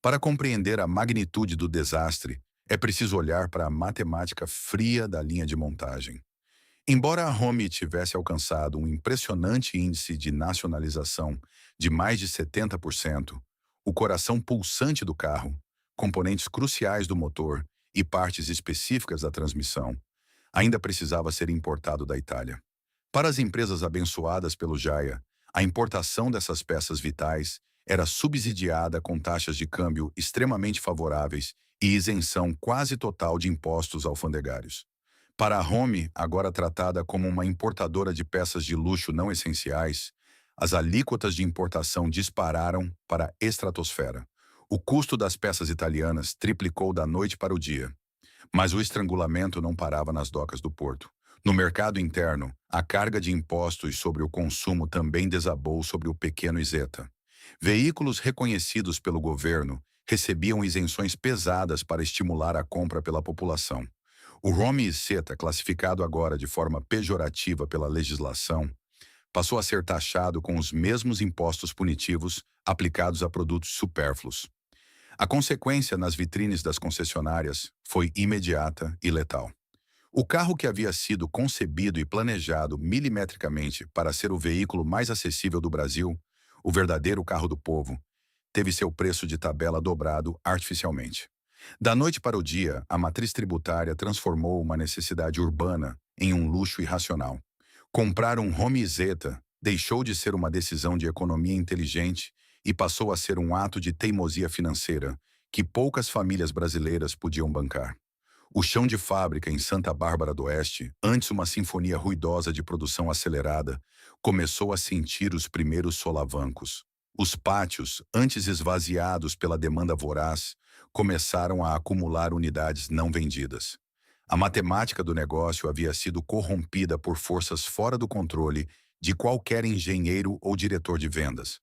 Para compreender a magnitude do desastre, é preciso olhar para a matemática fria da linha de montagem. Embora a Home tivesse alcançado um impressionante índice de nacionalização de mais de 70%, o coração pulsante do carro, componentes cruciais do motor e partes específicas da transmissão, ainda precisava ser importado da Itália. Para as empresas abençoadas pelo Jaia, a importação dessas peças vitais era subsidiada com taxas de câmbio extremamente favoráveis e isenção quase total de impostos alfandegários. Para a Home, agora tratada como uma importadora de peças de luxo não essenciais, as alíquotas de importação dispararam para a estratosfera. O custo das peças italianas triplicou da noite para o dia. Mas o estrangulamento não parava nas docas do porto. No mercado interno, a carga de impostos sobre o consumo também desabou sobre o pequeno Iseta. Veículos reconhecidos pelo governo recebiam isenções pesadas para estimular a compra pela população. O Home Iseta, classificado agora de forma pejorativa pela legislação, passou a ser taxado com os mesmos impostos punitivos aplicados a produtos supérfluos. A consequência nas vitrines das concessionárias foi imediata e letal. O carro que havia sido concebido e planejado milimetricamente para ser o veículo mais acessível do Brasil, o verdadeiro carro do povo, teve seu preço de tabela dobrado artificialmente. Da noite para o dia, a matriz tributária transformou uma necessidade urbana em um luxo irracional. Comprar um Home Iseta deixou de ser uma decisão de economia inteligente e passou a ser um ato de teimosia financeira que poucas famílias brasileiras podiam bancar. O chão de fábrica em Santa Bárbara do Oeste, antes uma sinfonia ruidosa de produção acelerada, começou a sentir os primeiros solavancos. Os pátios, antes esvaziados pela demanda voraz, começaram a acumular unidades não vendidas. A matemática do negócio havia sido corrompida por forças fora do controle de qualquer engenheiro ou diretor de vendas.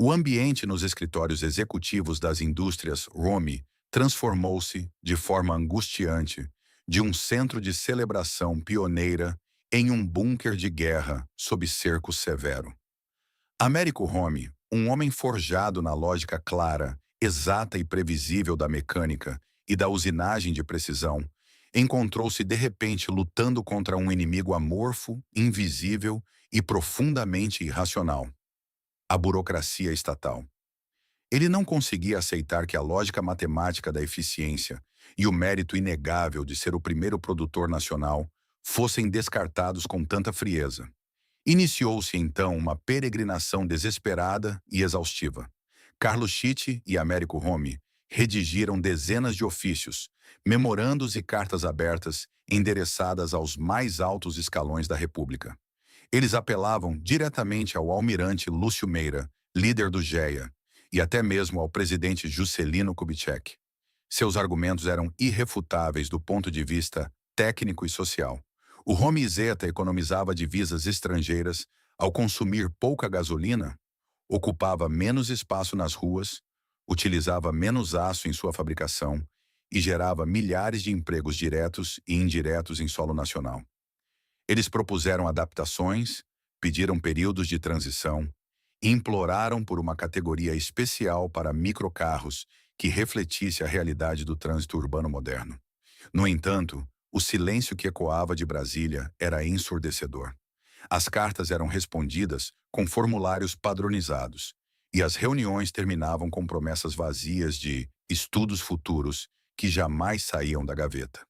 O ambiente nos escritórios executivos das indústrias Home transformou-se, de forma angustiante, de um centro de celebração pioneira em um bunker de guerra sob cerco severo. Américo Home, um homem forjado na lógica clara, exata e previsível da mecânica e da usinagem de precisão, encontrou-se de repente lutando contra um inimigo amorfo, invisível e profundamente irracional: a burocracia estatal. Ele não conseguia aceitar que a lógica matemática da eficiência e o mérito inegável de ser o primeiro produtor nacional fossem descartados com tanta frieza. Iniciou-se então uma peregrinação desesperada e exaustiva. Carlos Schitt e Américo Home redigiram dezenas de ofícios, memorandos e cartas abertas endereçadas aos mais altos escalões da República. Eles apelavam diretamente ao almirante Lúcio Meira, líder do GEA, e até mesmo ao presidente Juscelino Kubitschek. Seus argumentos eram irrefutáveis do ponto de vista técnico e social. O Home Zeta economizava divisas estrangeiras ao consumir pouca gasolina, ocupava menos espaço nas ruas, utilizava menos aço em sua fabricação e gerava milhares de empregos diretos e indiretos em solo nacional. Eles propuseram adaptações, pediram períodos de transição e imploraram por uma categoria especial para microcarros que refletisse a realidade do trânsito urbano moderno. No entanto, o silêncio que ecoava de Brasília era ensurdecedor. As cartas eram respondidas com formulários padronizados, e as reuniões terminavam com promessas vazias de estudos futuros que jamais saíam da gaveta.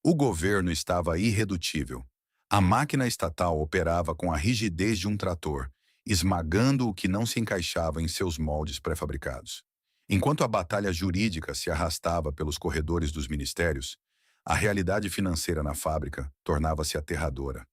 O governo estava irredutível. A máquina estatal operava com a rigidez de um trator, esmagando o que não se encaixava em seus moldes pré-fabricados. Enquanto a batalha jurídica se arrastava pelos corredores dos ministérios, a realidade financeira na fábrica tornava-se aterradora.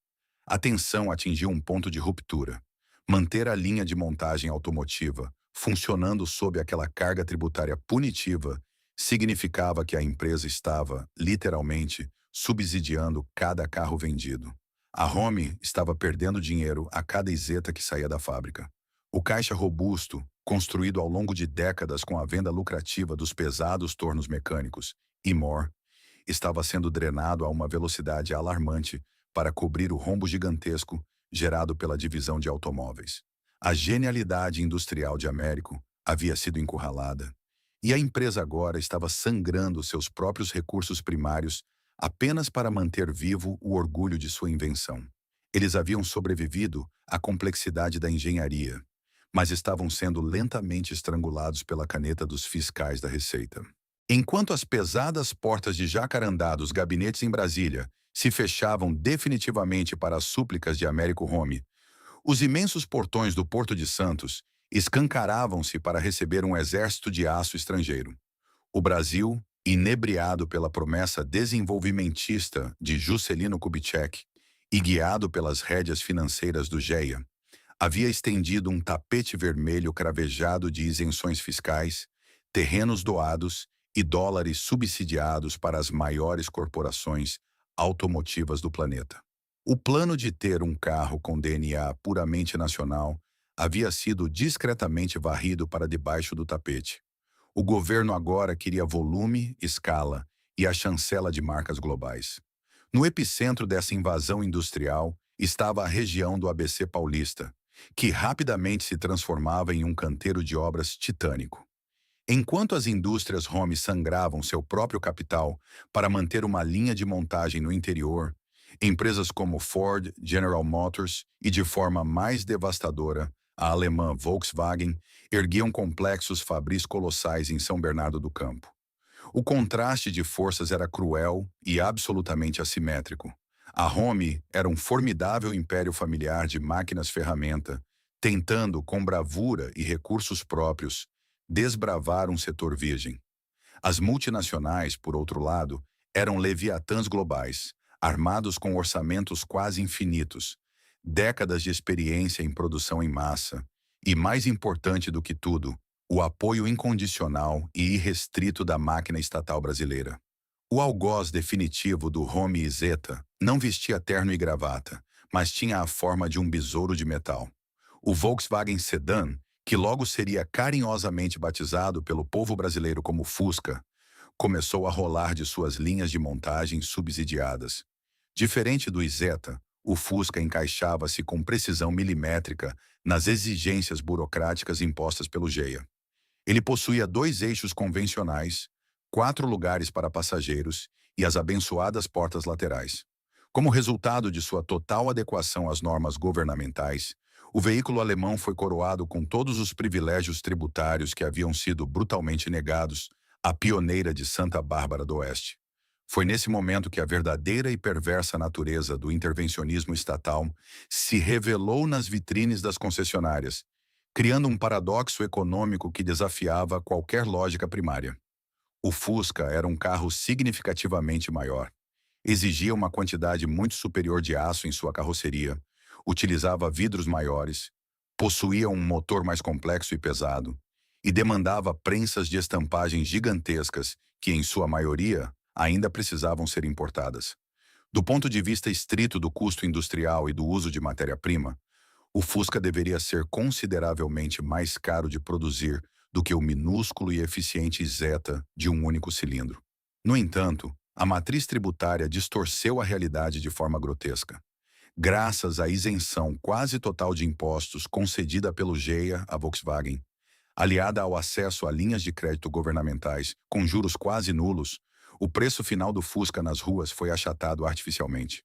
A tensão atingiu um ponto de ruptura. Manter a linha de montagem automotiva funcionando sob aquela carga tributária punitiva significava que a empresa estava, literalmente, subsidiando cada carro vendido. A Home estava perdendo dinheiro a cada iseta que saía da fábrica. O caixa robusto, construído ao longo de décadas com a venda lucrativa dos pesados tornos mecânicos, e more, estava sendo drenado a uma velocidade alarmante para cobrir o rombo gigantesco gerado pela divisão de automóveis. A genialidade industrial de Américo havia sido encurralada, e a empresa agora estava sangrando seus próprios recursos primários apenas para manter vivo o orgulho de sua invenção. Eles haviam sobrevivido à complexidade da engenharia, mas estavam sendo lentamente estrangulados pela caneta dos fiscais da Receita. Enquanto as pesadas portas de jacarandá dos gabinetes em Brasília se fechavam definitivamente para as súplicas de Américo Home, os imensos portões do Porto de Santos escancaravam-se para receber um exército de aço estrangeiro. O Brasil, inebriado pela promessa desenvolvimentista de Juscelino Kubitschek e guiado pelas rédeas financeiras do GEA, havia estendido um tapete vermelho cravejado de isenções fiscais, terrenos doados e dólares subsidiados para as maiores corporações automotivas do planeta. O plano de ter um carro com DNA puramente nacional havia sido discretamente varrido para debaixo do tapete. O governo agora queria volume, escala e a chancela de marcas globais. No epicentro dessa invasão industrial estava a região do ABC paulista, que rapidamente se transformava em um canteiro de obras titânico. Enquanto as indústrias Home sangravam seu próprio capital para manter uma linha de montagem no interior, empresas como Ford, General Motors e, de forma mais devastadora, a alemã Volkswagen erguiam complexos fabris colossais em São Bernardo do Campo. O contraste de forças era cruel e absolutamente assimétrico. A Home era um formidável império familiar de máquinas-ferramenta, tentando, com bravura e recursos próprios, desbravar um setor virgem. As multinacionais, por outro lado, eram leviatãs globais, armados com orçamentos quase infinitos, décadas de experiência em produção em massa e, mais importante do que tudo, o apoio incondicional e irrestrito da máquina estatal brasileira. O algoz definitivo do Home Zeta não vestia terno e gravata, mas tinha a forma de um besouro de metal. O Volkswagen Sedan, que logo seria carinhosamente batizado pelo povo brasileiro como Fusca, começou a rolar de suas linhas de montagem subsidiadas. Diferente do Zeta, o Fusca encaixava-se com precisão milimétrica nas exigências burocráticas impostas pelo GEA. Ele possuía 2 eixos convencionais, 4 lugares para passageiros e as abençoadas portas laterais. Como resultado de sua total adequação às normas governamentais, o veículo alemão foi coroado com todos os privilégios tributários que haviam sido brutalmente negados à pioneira de Santa Bárbara do Oeste. Foi nesse momento que a verdadeira e perversa natureza do intervencionismo estatal se revelou nas vitrines das concessionárias, criando um paradoxo econômico que desafiava qualquer lógica primária. O Fusca era um carro significativamente maior, exigia uma quantidade muito superior de aço em sua carroceria, utilizava vidros maiores, possuía um motor mais complexo e pesado, e demandava prensas de estampagem gigantescas que, em sua maioria, ainda precisavam ser importadas. Do ponto de vista estrito do custo industrial e do uso de matéria-prima, o Fusca deveria ser consideravelmente mais caro de produzir do que o minúsculo e eficiente Zeta de um único cilindro. No entanto, a matriz tributária distorceu a realidade de forma grotesca. Graças à isenção quase total de impostos concedida pelo GEA à Volkswagen, aliada ao acesso a linhas de crédito governamentais com juros quase nulos, o preço final do Fusca nas ruas foi achatado artificialmente.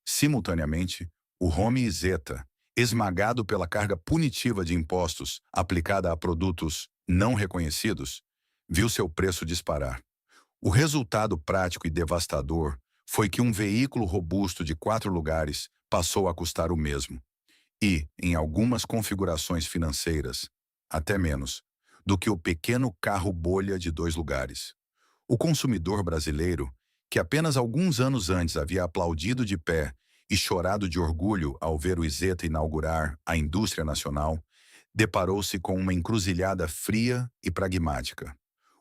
Simultaneamente, o Home Zeta, esmagado pela carga punitiva de impostos aplicada a produtos não reconhecidos, viu seu preço disparar. O resultado prático e devastador foi que um veículo robusto de 4 lugares passou a custar o mesmo. E, em algumas configurações financeiras, até menos, do que o pequeno carro bolha de 2 lugares. O consumidor brasileiro, que apenas alguns anos antes havia aplaudido de pé e chorado de orgulho ao ver o Zeta inaugurar a indústria nacional, deparou-se com uma encruzilhada fria e pragmática.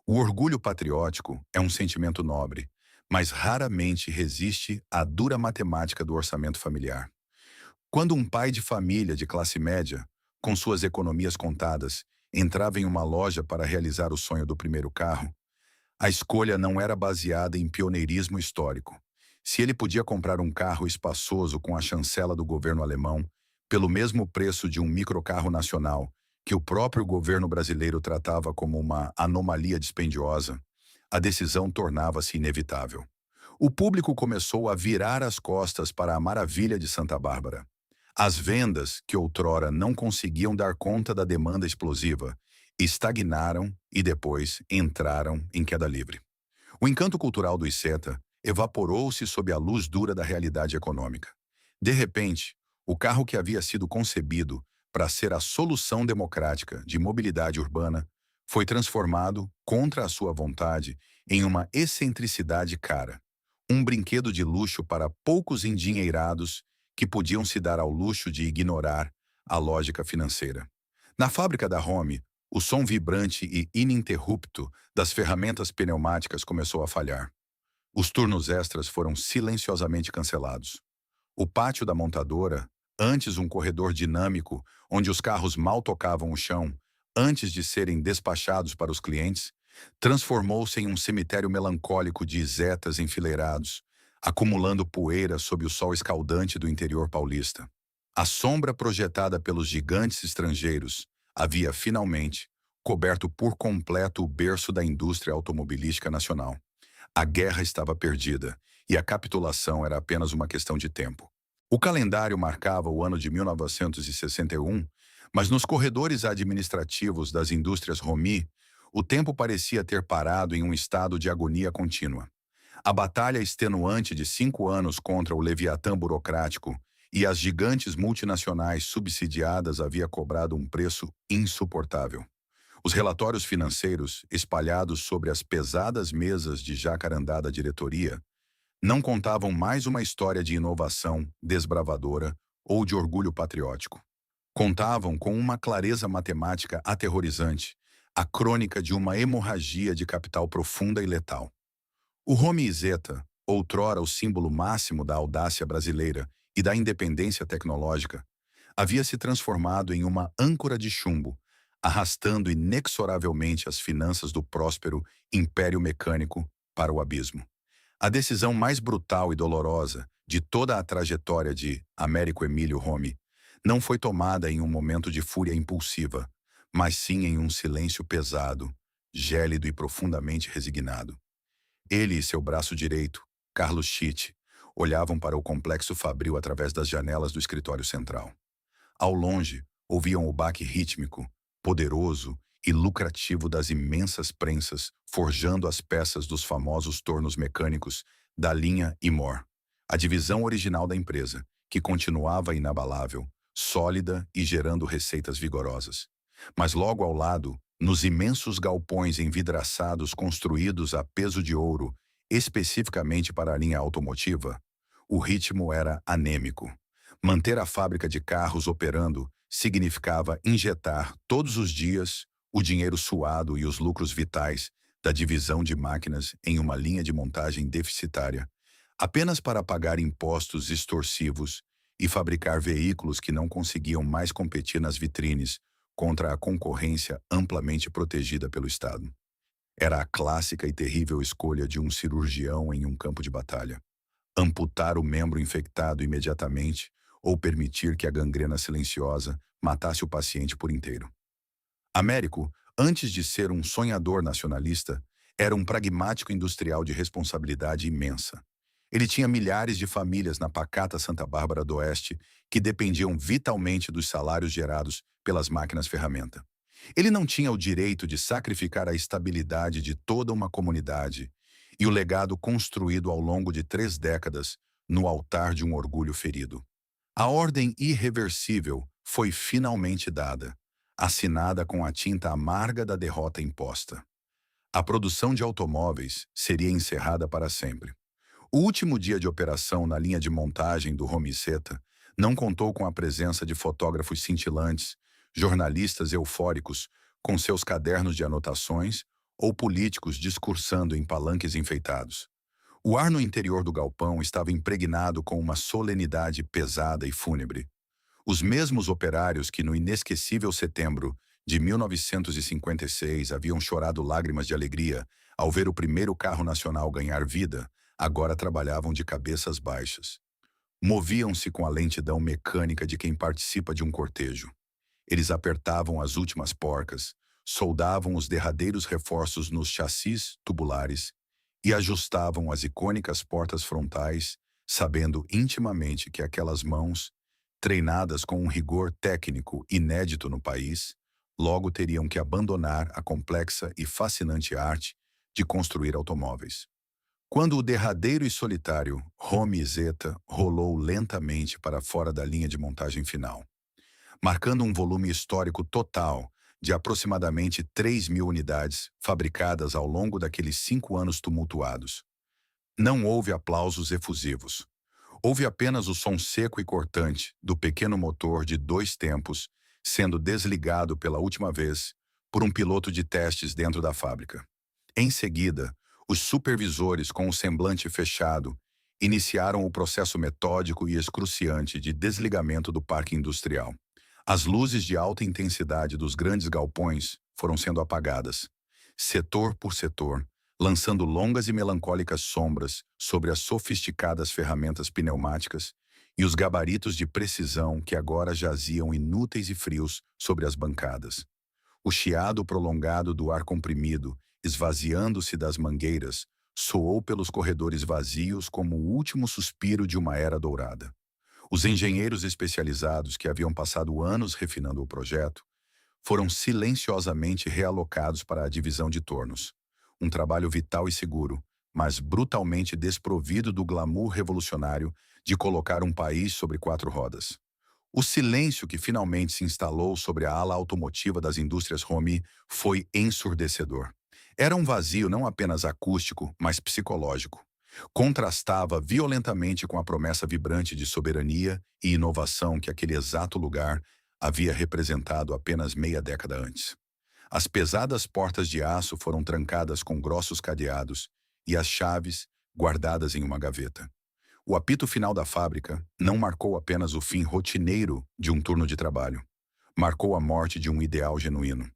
O orgulho patriótico é um sentimento nobre, mas raramente resiste à dura matemática do orçamento familiar. Quando um pai de família de classe média, com suas economias contadas, entrava em uma loja para realizar o sonho do primeiro carro, a escolha não era baseada em pioneirismo histórico. Se ele podia comprar um carro espaçoso com a chancela do governo alemão, pelo mesmo preço de um microcarro nacional, que o próprio governo brasileiro tratava como uma anomalia dispendiosa, a decisão tornava-se inevitável. O público começou a virar as costas para a maravilha de Santa Bárbara. As vendas, que outrora não conseguiam dar conta da demanda explosiva, estagnaram e depois entraram em queda livre. O encanto cultural do Iseta evaporou-se sob a luz dura da realidade econômica. De repente, o carro que havia sido concebido para ser a solução democrática de mobilidade urbana foi transformado, contra a sua vontade, em uma excentricidade cara. Um brinquedo de luxo para poucos endinheirados que podiam se dar ao luxo de ignorar a lógica financeira. Na fábrica da Home, o som vibrante e ininterrupto das ferramentas pneumáticas começou a falhar. Os turnos extras foram silenciosamente cancelados. O pátio da montadora, antes um corredor dinâmico onde os carros mal tocavam o chão, antes de serem despachados para os clientes, transformou-se em um cemitério melancólico de Zetas enfileirados, acumulando poeira sob o sol escaldante do interior paulista. A sombra projetada pelos gigantes estrangeiros havia, finalmente, coberto por completo o berço da indústria automobilística nacional. A guerra estava perdida, e a capitulação era apenas uma questão de tempo. O calendário marcava o ano de 1961, mas nos corredores administrativos das indústrias Romi, o tempo parecia ter parado em um estado de agonia contínua. A batalha extenuante de 5 anos contra o leviatã burocrático e as gigantes multinacionais subsidiadas havia cobrado um preço insuportável. Os relatórios financeiros, espalhados sobre as pesadas mesas de jacarandá da diretoria, não contavam mais uma história de inovação desbravadora ou de orgulho patriótico. Contavam com uma clareza matemática aterrorizante, a crônica de uma hemorragia de capital profunda e letal. O Home Zeta, outrora o símbolo máximo da audácia brasileira e da independência tecnológica, havia se transformado em uma âncora de chumbo, arrastando inexoravelmente as finanças do próspero império mecânico para o abismo. A decisão mais brutal e dolorosa de toda a trajetória de Américo Emílio Home não foi tomada em um momento de fúria impulsiva, mas sim em um silêncio pesado, gélido e profundamente resignado. Ele e seu braço direito, Carlos Schitt, olhavam para o complexo fabril através das janelas do escritório central. Ao longe, ouviam o baque rítmico, poderoso e lucrativo das imensas prensas forjando as peças dos famosos tornos mecânicos da linha Imor, a divisão original da empresa, que continuava inabalável, sólida e gerando receitas vigorosas. Mas logo ao lado, nos imensos galpões envidraçados construídos a peso de ouro, especificamente para a linha automotiva, o ritmo era anêmico. Manter a fábrica de carros operando significava injetar todos os dias o dinheiro suado e os lucros vitais da divisão de máquinas em uma linha de montagem deficitária, apenas para pagar impostos extorsivos e fabricar veículos que não conseguiam mais competir nas vitrines contra a concorrência amplamente protegida pelo Estado. Era a clássica e terrível escolha de um cirurgião em um campo de batalha: amputar o membro infectado imediatamente ou permitir que a gangrena silenciosa matasse o paciente por inteiro. Américo, antes de ser um sonhador nacionalista, era um pragmático industrial de responsabilidade imensa. Ele tinha milhares de famílias na pacata Santa Bárbara do Oeste que dependiam vitalmente dos salários gerados pelas máquinas ferramenta. Ele não tinha o direito de sacrificar a estabilidade de toda uma comunidade e o legado construído ao longo de 3 décadas no altar de um orgulho ferido. A ordem irreversível foi finalmente dada, assinada com a tinta amarga da derrota imposta. A produção de automóveis seria encerrada para sempre. O último dia de operação na linha de montagem do Romizeta não contou com a presença de fotógrafos cintilantes, jornalistas eufóricos com seus cadernos de anotações ou políticos discursando em palanques enfeitados. O ar no interior do galpão estava impregnado com uma solenidade pesada e fúnebre. Os mesmos operários que no inesquecível setembro de 1956 haviam chorado lágrimas de alegria ao ver o primeiro carro nacional ganhar vida, agora trabalhavam de cabeças baixas. Moviam-se com a lentidão mecânica de quem participa de um cortejo. Eles apertavam as últimas porcas, soldavam os derradeiros reforços nos chassis tubulares e ajustavam as icônicas portas frontais, sabendo intimamente que aquelas mãos, treinadas com um rigor técnico inédito no país, logo teriam que abandonar a complexa e fascinante arte de construir automóveis. Quando o derradeiro e solitário Romizeta rolou lentamente para fora da linha de montagem final, marcando um volume histórico total de aproximadamente 3.000 unidades fabricadas ao longo daqueles 5 anos tumultuados, não houve aplausos efusivos. Houve apenas o som seco e cortante do pequeno motor de 2 tempos sendo desligado pela última vez por um piloto de testes dentro da fábrica. Em seguida, os supervisores, com o semblante fechado, iniciaram o processo metódico e excruciante de desligamento do parque industrial. As luzes de alta intensidade dos grandes galpões foram sendo apagadas, setor por setor, lançando longas e melancólicas sombras sobre as sofisticadas ferramentas pneumáticas e os gabaritos de precisão que agora jaziam inúteis e frios sobre as bancadas. O chiado prolongado do ar comprimido, esvaziando-se das mangueiras, soou pelos corredores vazios como o último suspiro de uma era dourada. Os engenheiros especializados que haviam passado anos refinando o projeto foram silenciosamente realocados para a divisão de tornos. Um trabalho vital e seguro, mas brutalmente desprovido do glamour revolucionário de colocar um país sobre 4 rodas. O silêncio que finalmente se instalou sobre a ala automotiva das indústrias Romi foi ensurdecedor. Era um vazio não apenas acústico, mas psicológico. Contrastava violentamente com a promessa vibrante de soberania e inovação que aquele exato lugar havia representado apenas meia década antes. As pesadas portas de aço foram trancadas com grossos cadeados e as chaves guardadas em uma gaveta. O apito final da fábrica não marcou apenas o fim rotineiro de um turno de trabalho. Marcou a morte de um ideal genuíno.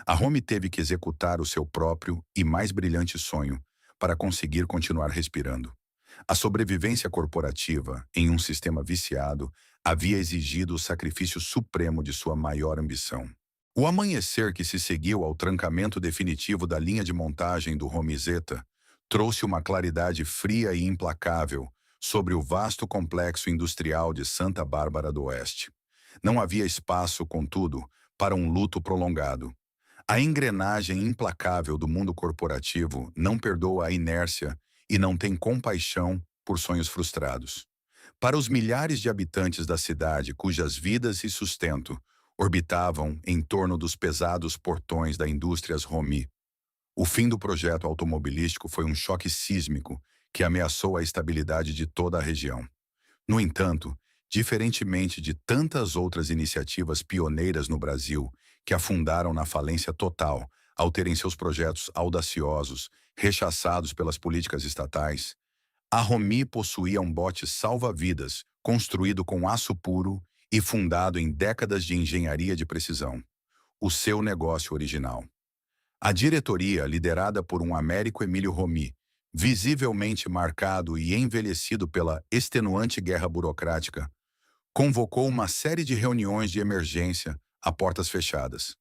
A Romi teve que executar o seu próprio e mais brilhante sonho para conseguir continuar respirando. A sobrevivência corporativa, em um sistema viciado, havia exigido o sacrifício supremo de sua maior ambição. O amanhecer que se seguiu ao trancamento definitivo da linha de montagem do Romizeta trouxe uma claridade fria e implacável sobre o vasto complexo industrial de Santa Bárbara do Oeste. Não havia espaço, contudo, para um luto prolongado. A engrenagem implacável do mundo corporativo não perdoa a inércia e não tem compaixão por sonhos frustrados. Para os milhares de habitantes da cidade cujas vidas e sustento orbitavam em torno dos pesados portões da Indústrias Romi. O fim do projeto automobilístico foi um choque sísmico que ameaçou a estabilidade de toda a região. No entanto, diferentemente de tantas outras iniciativas pioneiras no Brasil que afundaram na falência total ao terem seus projetos audaciosos rechaçados pelas políticas estatais, a Romi possuía um bote salva-vidas construído com aço puro e fundado em décadas de engenharia de precisão, o seu negócio original. A diretoria, liderada por um Américo Emílio Romi, visivelmente marcado e envelhecido pela extenuante guerra burocrática, convocou uma série de reuniões de emergência a portas fechadas.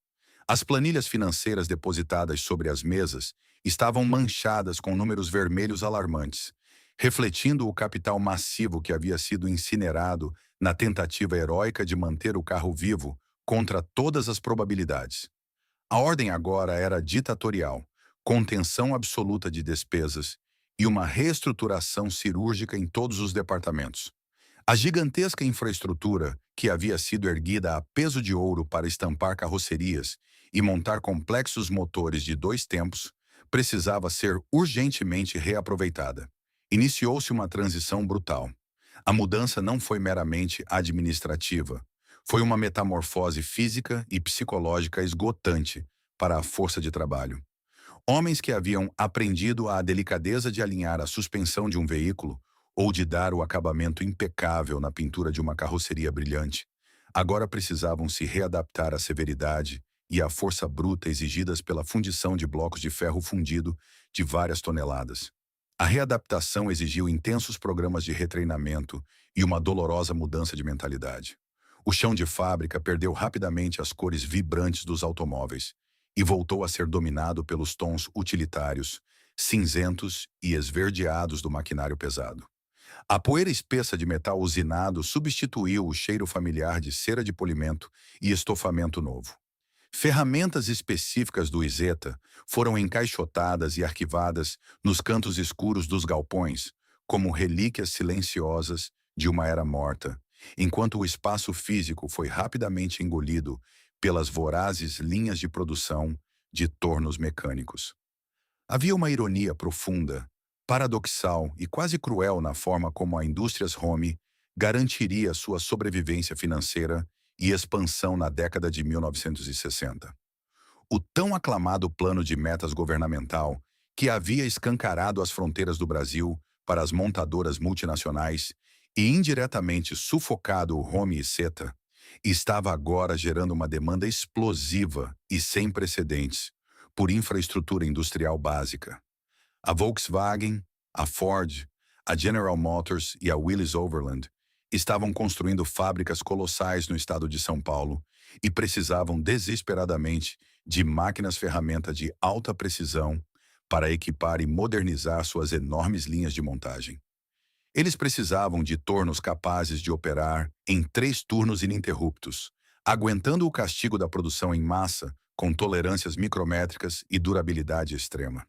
As planilhas financeiras depositadas sobre as mesas estavam manchadas com números vermelhos alarmantes, refletindo o capital massivo que havia sido incinerado na tentativa heróica de manter o carro vivo contra todas as probabilidades. A ordem agora era ditatorial, contenção absoluta de despesas e uma reestruturação cirúrgica em todos os departamentos. A gigantesca infraestrutura, que havia sido erguida a peso de ouro para estampar carrocerias e montar complexos motores de 2 tempos, precisava ser urgentemente reaproveitada. Iniciou-se uma transição brutal. A mudança não foi meramente administrativa. Foi uma metamorfose física e psicológica esgotante para a força de trabalho. Homens que haviam aprendido a delicadeza de alinhar a suspensão de um veículo ou de dar o acabamento impecável na pintura de uma carroceria brilhante, agora precisavam se readaptar à severidade e à força bruta exigidas pela fundição de blocos de ferro fundido de várias toneladas. A readaptação exigiu intensos programas de retreinamento e uma dolorosa mudança de mentalidade. O chão de fábrica perdeu rapidamente as cores vibrantes dos automóveis e voltou a ser dominado pelos tons utilitários, cinzentos e esverdeados do maquinário pesado. A poeira espessa de metal usinado substituiu o cheiro familiar de cera de polimento e estofamento novo. Ferramentas específicas do Isetta foram encaixotadas e arquivadas nos cantos escuros dos galpões, como relíquias silenciosas de uma era morta, enquanto o espaço físico foi rapidamente engolido pelas vorazes linhas de produção de tornos mecânicos. Havia uma ironia profunda, paradoxal e quase cruel na forma como a Indústrias Romi garantiria sua sobrevivência financeira e expansão na década de 1960. O tão aclamado plano de metas governamental, que havia escancarado as fronteiras do Brasil para as montadoras multinacionais e indiretamente sufocado o Romi e Isetta, estava agora gerando uma demanda explosiva e sem precedentes por infraestrutura industrial básica. A Volkswagen, a Ford, a General Motors e a Willys Overland estavam construindo fábricas colossais no estado de São Paulo e precisavam desesperadamente de máquinas-ferramenta de alta precisão para equipar e modernizar suas enormes linhas de montagem. Eles precisavam de tornos capazes de operar em 3 turnos ininterruptos, aguentando o castigo da produção em massa com tolerâncias micrométricas e durabilidade extrema.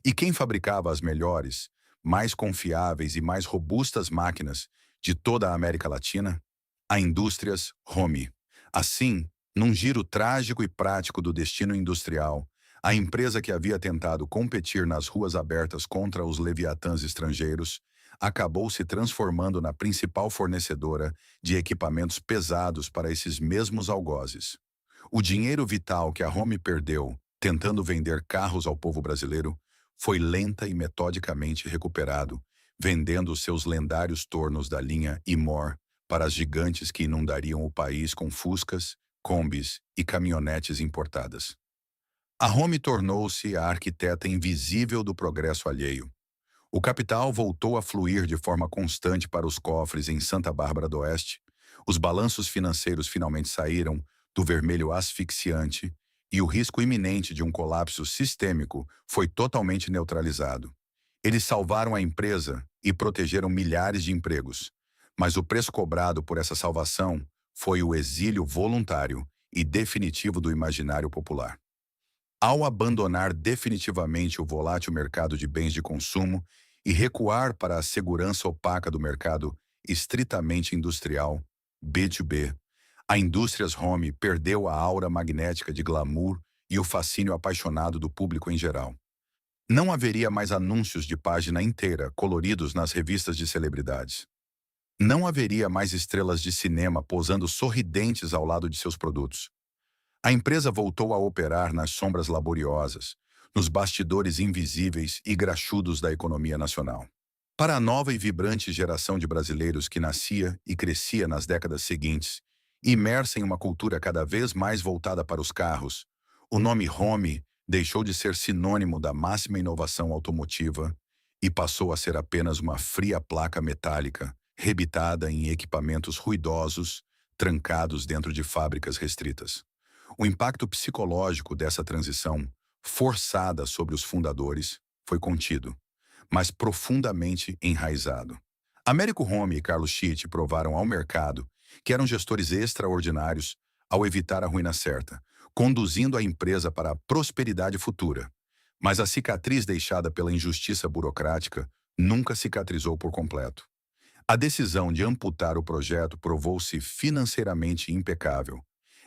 E quem fabricava as melhores, mais confiáveis e mais robustas máquinas de toda a América Latina? A Indústrias Romi. Assim, num giro trágico e prático do destino industrial, a empresa que havia tentado competir nas ruas abertas contra os leviatãs estrangeiros acabou se transformando na principal fornecedora de equipamentos pesados para esses mesmos algozes. O dinheiro vital que a Romi perdeu tentando vender carros ao povo brasileiro foi lenta e metodicamente recuperado, vendendo seus lendários tornos da linha Imor para as gigantes que inundariam o país com Fuscas, Kombis e caminhonetes importadas. A Romi tornou-se a arquiteta invisível do progresso alheio. O capital voltou a fluir de forma constante para os cofres em Santa Bárbara do Oeste, os balanços financeiros finalmente saíram do vermelho asfixiante e o risco iminente de um colapso sistêmico foi totalmente neutralizado. Eles salvaram a empresa e protegeram milhares de empregos, mas o preço cobrado por essa salvação foi o exílio voluntário e definitivo do imaginário popular. Ao abandonar definitivamente o volátil mercado de bens de consumo e recuar para a segurança opaca do mercado estritamente industrial, B2B, A Indústrias Home perdeu a aura magnética de glamour e o fascínio apaixonado do público em geral. Não haveria mais anúncios de página inteira coloridos nas revistas de celebridades. Não haveria mais estrelas de cinema posando sorridentes ao lado de seus produtos. A empresa voltou a operar nas sombras laboriosas, nos bastidores invisíveis e graxudos da economia nacional. Para a nova e vibrante geração de brasileiros que nascia e crescia nas décadas seguintes, imersa em uma cultura cada vez mais voltada para os carros, o nome Home deixou de ser sinônimo da máxima inovação automotiva e passou a ser apenas uma fria placa metálica, rebitada em equipamentos ruidosos, trancados dentro de fábricas restritas. O impacto psicológico dessa transição, forçada sobre os fundadores, foi contido, mas profundamente enraizado. Américo Home e Carlos Schitt provaram ao mercado que eram gestores extraordinários ao evitar a ruína certa, conduzindo a empresa para a prosperidade futura. Mas a cicatriz deixada pela injustiça burocrática nunca cicatrizou por completo. A decisão de amputar o projeto provou-se financeiramente impecável,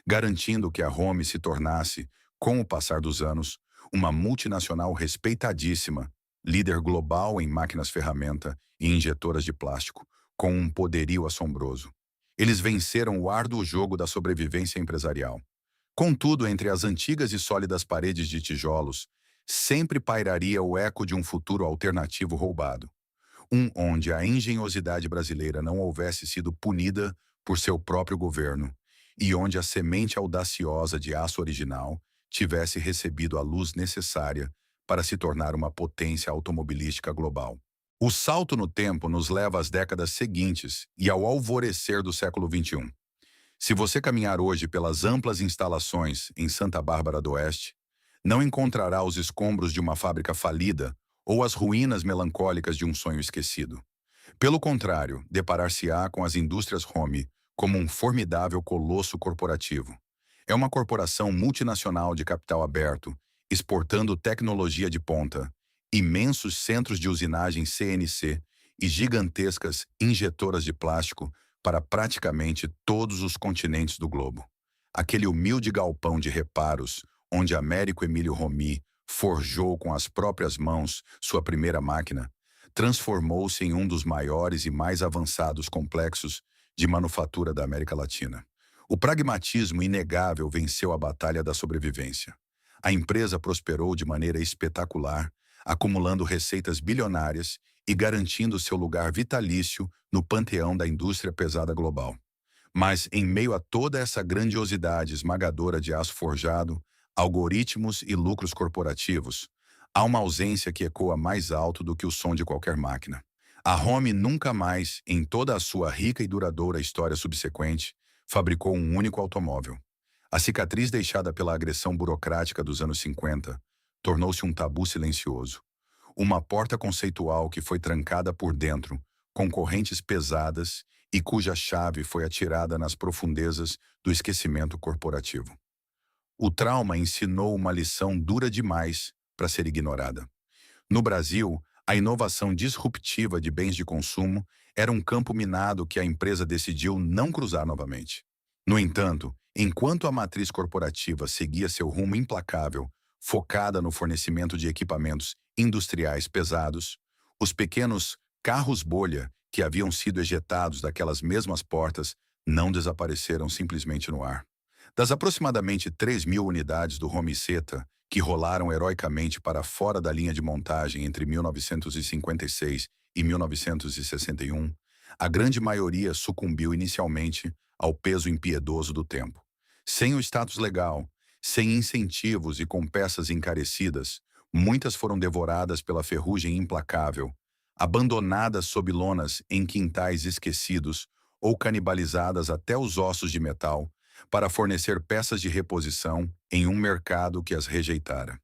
garantindo que a Home se tornasse, com o passar dos anos, uma multinacional respeitadíssima, líder global em máquinas-ferramenta e injetoras de plástico, com um poderio assombroso. Eles venceram o árduo jogo da sobrevivência empresarial. Contudo, entre as antigas e sólidas paredes de tijolos, sempre pairaria o eco de um futuro alternativo roubado. Um onde a engenhosidade brasileira não houvesse sido punida por seu próprio governo e onde a semente audaciosa de aço original tivesse recebido a luz necessária para se tornar uma potência automobilística global. O salto no tempo nos leva às décadas seguintes e ao alvorecer do século XXI. Se você caminhar hoje pelas amplas instalações em Santa Bárbara do Oeste, não encontrará os escombros de uma fábrica falida ou as ruínas melancólicas de um sonho esquecido. Pelo contrário, deparar-se-á com as Indústrias Home como um formidável colosso corporativo. É uma corporação multinacional de capital aberto, exportando tecnologia de ponta, imensos centros de usinagem CNC e gigantescas injetoras de plástico para praticamente todos os continentes do globo. Aquele humilde galpão de reparos, onde Américo Emílio Romy forjou com as próprias mãos sua primeira máquina, transformou-se em um dos maiores e mais avançados complexos de manufatura da América Latina. O pragmatismo inegável venceu a batalha da sobrevivência. A empresa prosperou de maneira espetacular, acumulando receitas bilionárias e garantindo seu lugar vitalício no panteão da indústria pesada global. Mas, em meio a toda essa grandiosidade esmagadora de aço forjado, algoritmos e lucros corporativos, há uma ausência que ecoa mais alto do que o som de qualquer máquina. A Home nunca mais, em toda a sua rica e duradoura história subsequente, fabricou um único automóvel. A cicatriz deixada pela agressão burocrática dos anos 50 tornou-se um tabu silencioso. Uma porta conceitual que foi trancada por dentro, com correntes pesadas e cuja chave foi atirada nas profundezas do esquecimento corporativo. O trauma ensinou uma lição dura demais para ser ignorada. No Brasil, a inovação disruptiva de bens de consumo era um campo minado que a empresa decidiu não cruzar novamente. No entanto, enquanto a matriz corporativa seguia seu rumo implacável, focada no fornecimento de equipamentos industriais pesados, os pequenos carros-bolha que haviam sido ejetados daquelas mesmas portas não desapareceram simplesmente no ar. Das aproximadamente 3.000 unidades do Home Zeta que rolaram heroicamente para fora da linha de montagem entre 1956 e 1961, a grande maioria sucumbiu inicialmente ao peso impiedoso do tempo. Sem o status legal, sem incentivos e com peças encarecidas, muitas foram devoradas pela ferrugem implacável, abandonadas sob lonas em quintais esquecidos ou canibalizadas até os ossos de metal para fornecer peças de reposição em um mercado que as rejeitara.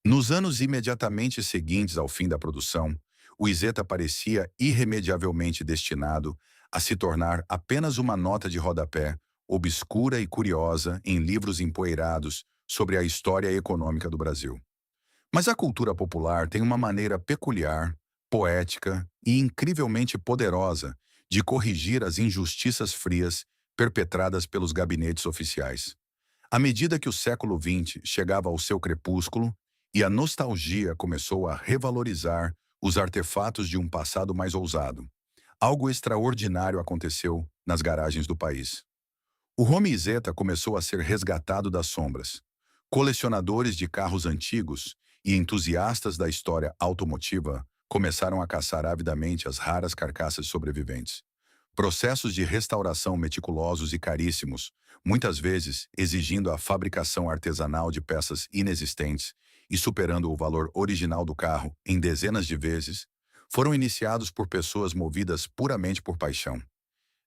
Nos anos imediatamente seguintes ao fim da produção, o Zeta parecia irremediavelmente destinado a se tornar apenas uma nota de rodapé, obscura e curiosa em livros empoeirados sobre a história econômica do Brasil. Mas a cultura popular tem uma maneira peculiar, poética e incrivelmente poderosa de corrigir as injustiças frias perpetradas pelos gabinetes oficiais. À medida que o século XX chegava ao seu crepúsculo e a nostalgia começou a revalorizar os artefatos de um passado mais ousado, algo extraordinário aconteceu nas garagens do país. O Home Zeta começou a ser resgatado das sombras. Colecionadores de carros antigos e entusiastas da história automotiva começaram a caçar avidamente as raras carcaças sobreviventes. Processos de restauração meticulosos e caríssimos, muitas vezes exigindo a fabricação artesanal de peças inexistentes e superando o valor original do carro em dezenas de vezes, foram iniciados por pessoas movidas puramente por paixão.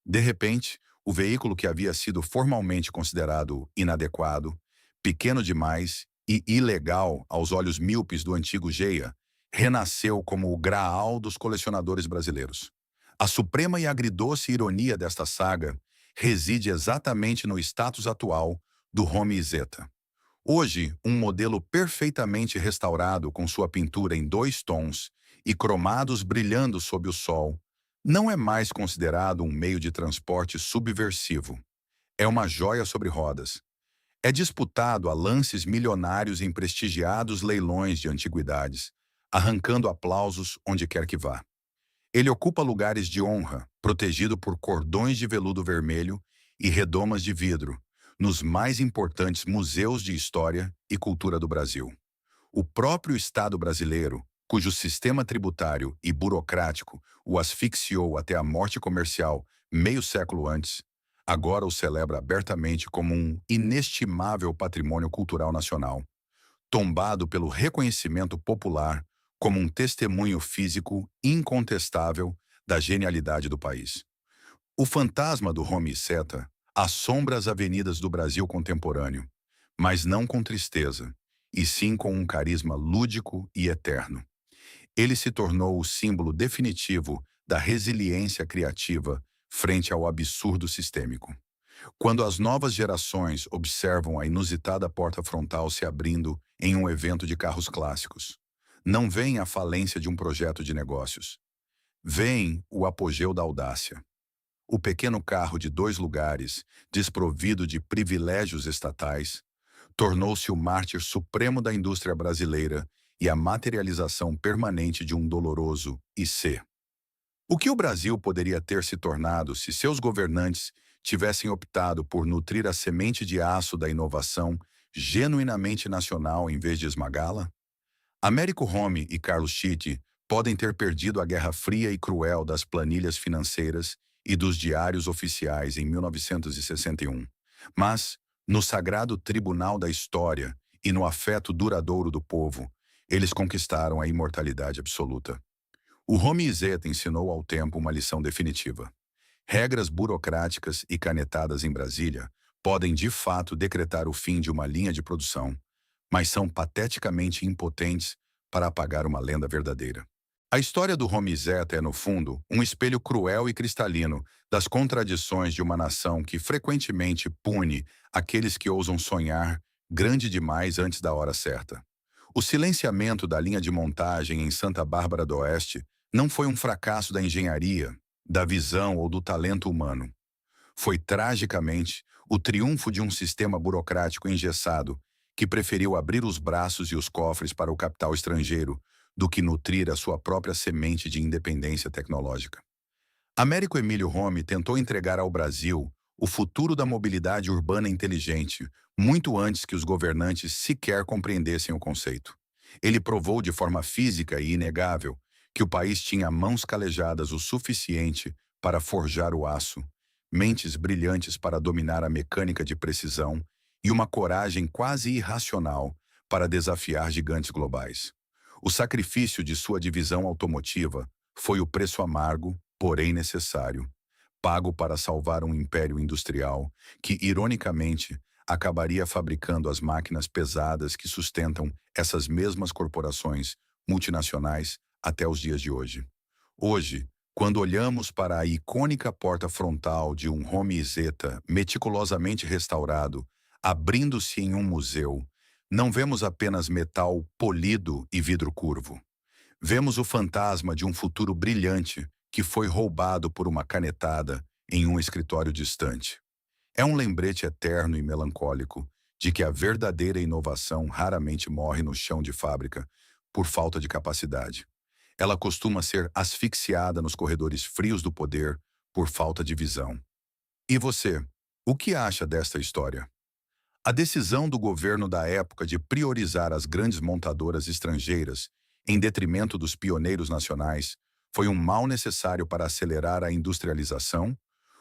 De repente, o veículo que havia sido formalmente considerado inadequado, pequeno demais e ilegal aos olhos míopes do antigo Geia, renasceu como o graal dos colecionadores brasileiros. A suprema e agridoce ironia desta saga reside exatamente no status atual do Home Zeta. Hoje, um modelo perfeitamente restaurado com sua pintura em 2 tons e cromados brilhando sob o sol, não é mais considerado um meio de transporte subversivo. É uma joia sobre rodas. É disputado a lances milionários em prestigiados leilões de antiguidades, arrancando aplausos onde quer que vá. Ele ocupa lugares de honra, protegido por cordões de veludo vermelho e redomas de vidro, nos mais importantes museus de história e cultura do Brasil. O próprio Estado brasileiro, cujo sistema tributário e burocrático o asfixiou até a morte comercial meio século antes, agora o celebra abertamente como um inestimável patrimônio cultural nacional, tombado pelo reconhecimento popular como um testemunho físico incontestável da genialidade do país. O fantasma do Home Zeta assombra as avenidas do Brasil contemporâneo, mas não com tristeza, e sim com um carisma lúdico e eterno. Ele se tornou o símbolo definitivo da resiliência criativa frente ao absurdo sistêmico. Quando as novas gerações observam a inusitada porta frontal se abrindo em um evento de carros clássicos, não veem a falência de um projeto de negócios. Veem o apogeu da audácia. O pequeno carro de 2 lugares, desprovido de privilégios estatais, tornou-se o mártir supremo da indústria brasileira e a materialização permanente de um doloroso IC. O que o Brasil poderia ter se tornado se seus governantes tivessem optado por nutrir a semente de aço da inovação genuinamente nacional em vez de esmagá-la? Américo Home e Carlos Schitt podem ter perdido a guerra fria e cruel das planilhas financeiras e dos diários oficiais em 1961, mas, no sagrado tribunal da história e no afeto duradouro do povo, eles conquistaram a imortalidade absoluta. O Home Zeta ensinou ao tempo uma lição definitiva. Regras burocráticas e canetadas em Brasília podem de fato decretar o fim de uma linha de produção, mas são pateticamente impotentes para apagar uma lenda verdadeira. A história do Home Zeta é, no fundo, um espelho cruel e cristalino das contradições de uma nação que frequentemente pune aqueles que ousam sonhar grande demais antes da hora certa. O silenciamento da linha de montagem em Santa Bárbara do Oeste não foi um fracasso da engenharia, da visão ou do talento humano. Foi, tragicamente, o triunfo de um sistema burocrático engessado que preferiu abrir os braços e os cofres para o capital estrangeiro do que nutrir a sua própria semente de independência tecnológica. Américo Emílio Home tentou entregar ao Brasil o futuro da mobilidade urbana inteligente, muito antes que os governantes sequer compreendessem o conceito. Ele provou de forma física e inegável que o país tinha mãos calejadas o suficiente para forjar o aço, mentes brilhantes para dominar a mecânica de precisão e uma coragem quase irracional para desafiar gigantes globais. O sacrifício de sua divisão automotiva foi o preço amargo, porém necessário, pago para salvar um império industrial que, ironicamente, acabaria fabricando as máquinas pesadas que sustentam essas mesmas corporações multinacionais até os dias de hoje. Hoje, quando olhamos para a icônica porta frontal de um Home Zeta meticulosamente restaurado, abrindo-se em um museu, não vemos apenas metal polido e vidro curvo. Vemos o fantasma de um futuro brilhante que foi roubado por uma canetada em um escritório distante. É um lembrete eterno e melancólico de que a verdadeira inovação raramente morre no chão de fábrica por falta de capacidade. Ela costuma ser asfixiada nos corredores frios do poder por falta de visão. E você, o que acha desta história? A decisão do governo da época de priorizar as grandes montadoras estrangeiras em detrimento dos pioneiros nacionais foi um mal necessário para acelerar a industrialização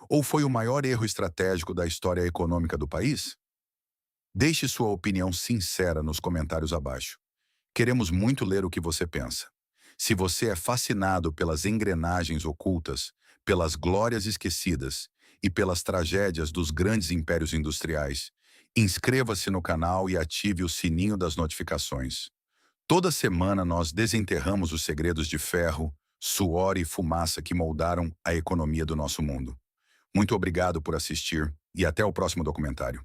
ou foi o maior erro estratégico da história econômica do país? Deixe sua opinião sincera nos comentários abaixo. Queremos muito ler o que você pensa. Se você é fascinado pelas engrenagens ocultas, pelas glórias esquecidas e pelas tragédias dos grandes impérios industriais, inscreva-se no canal e ative o sininho das notificações. Toda semana nós desenterramos os segredos de ferro, suor e fumaça que moldaram a economia do nosso mundo. Muito obrigado por assistir e até o próximo documentário.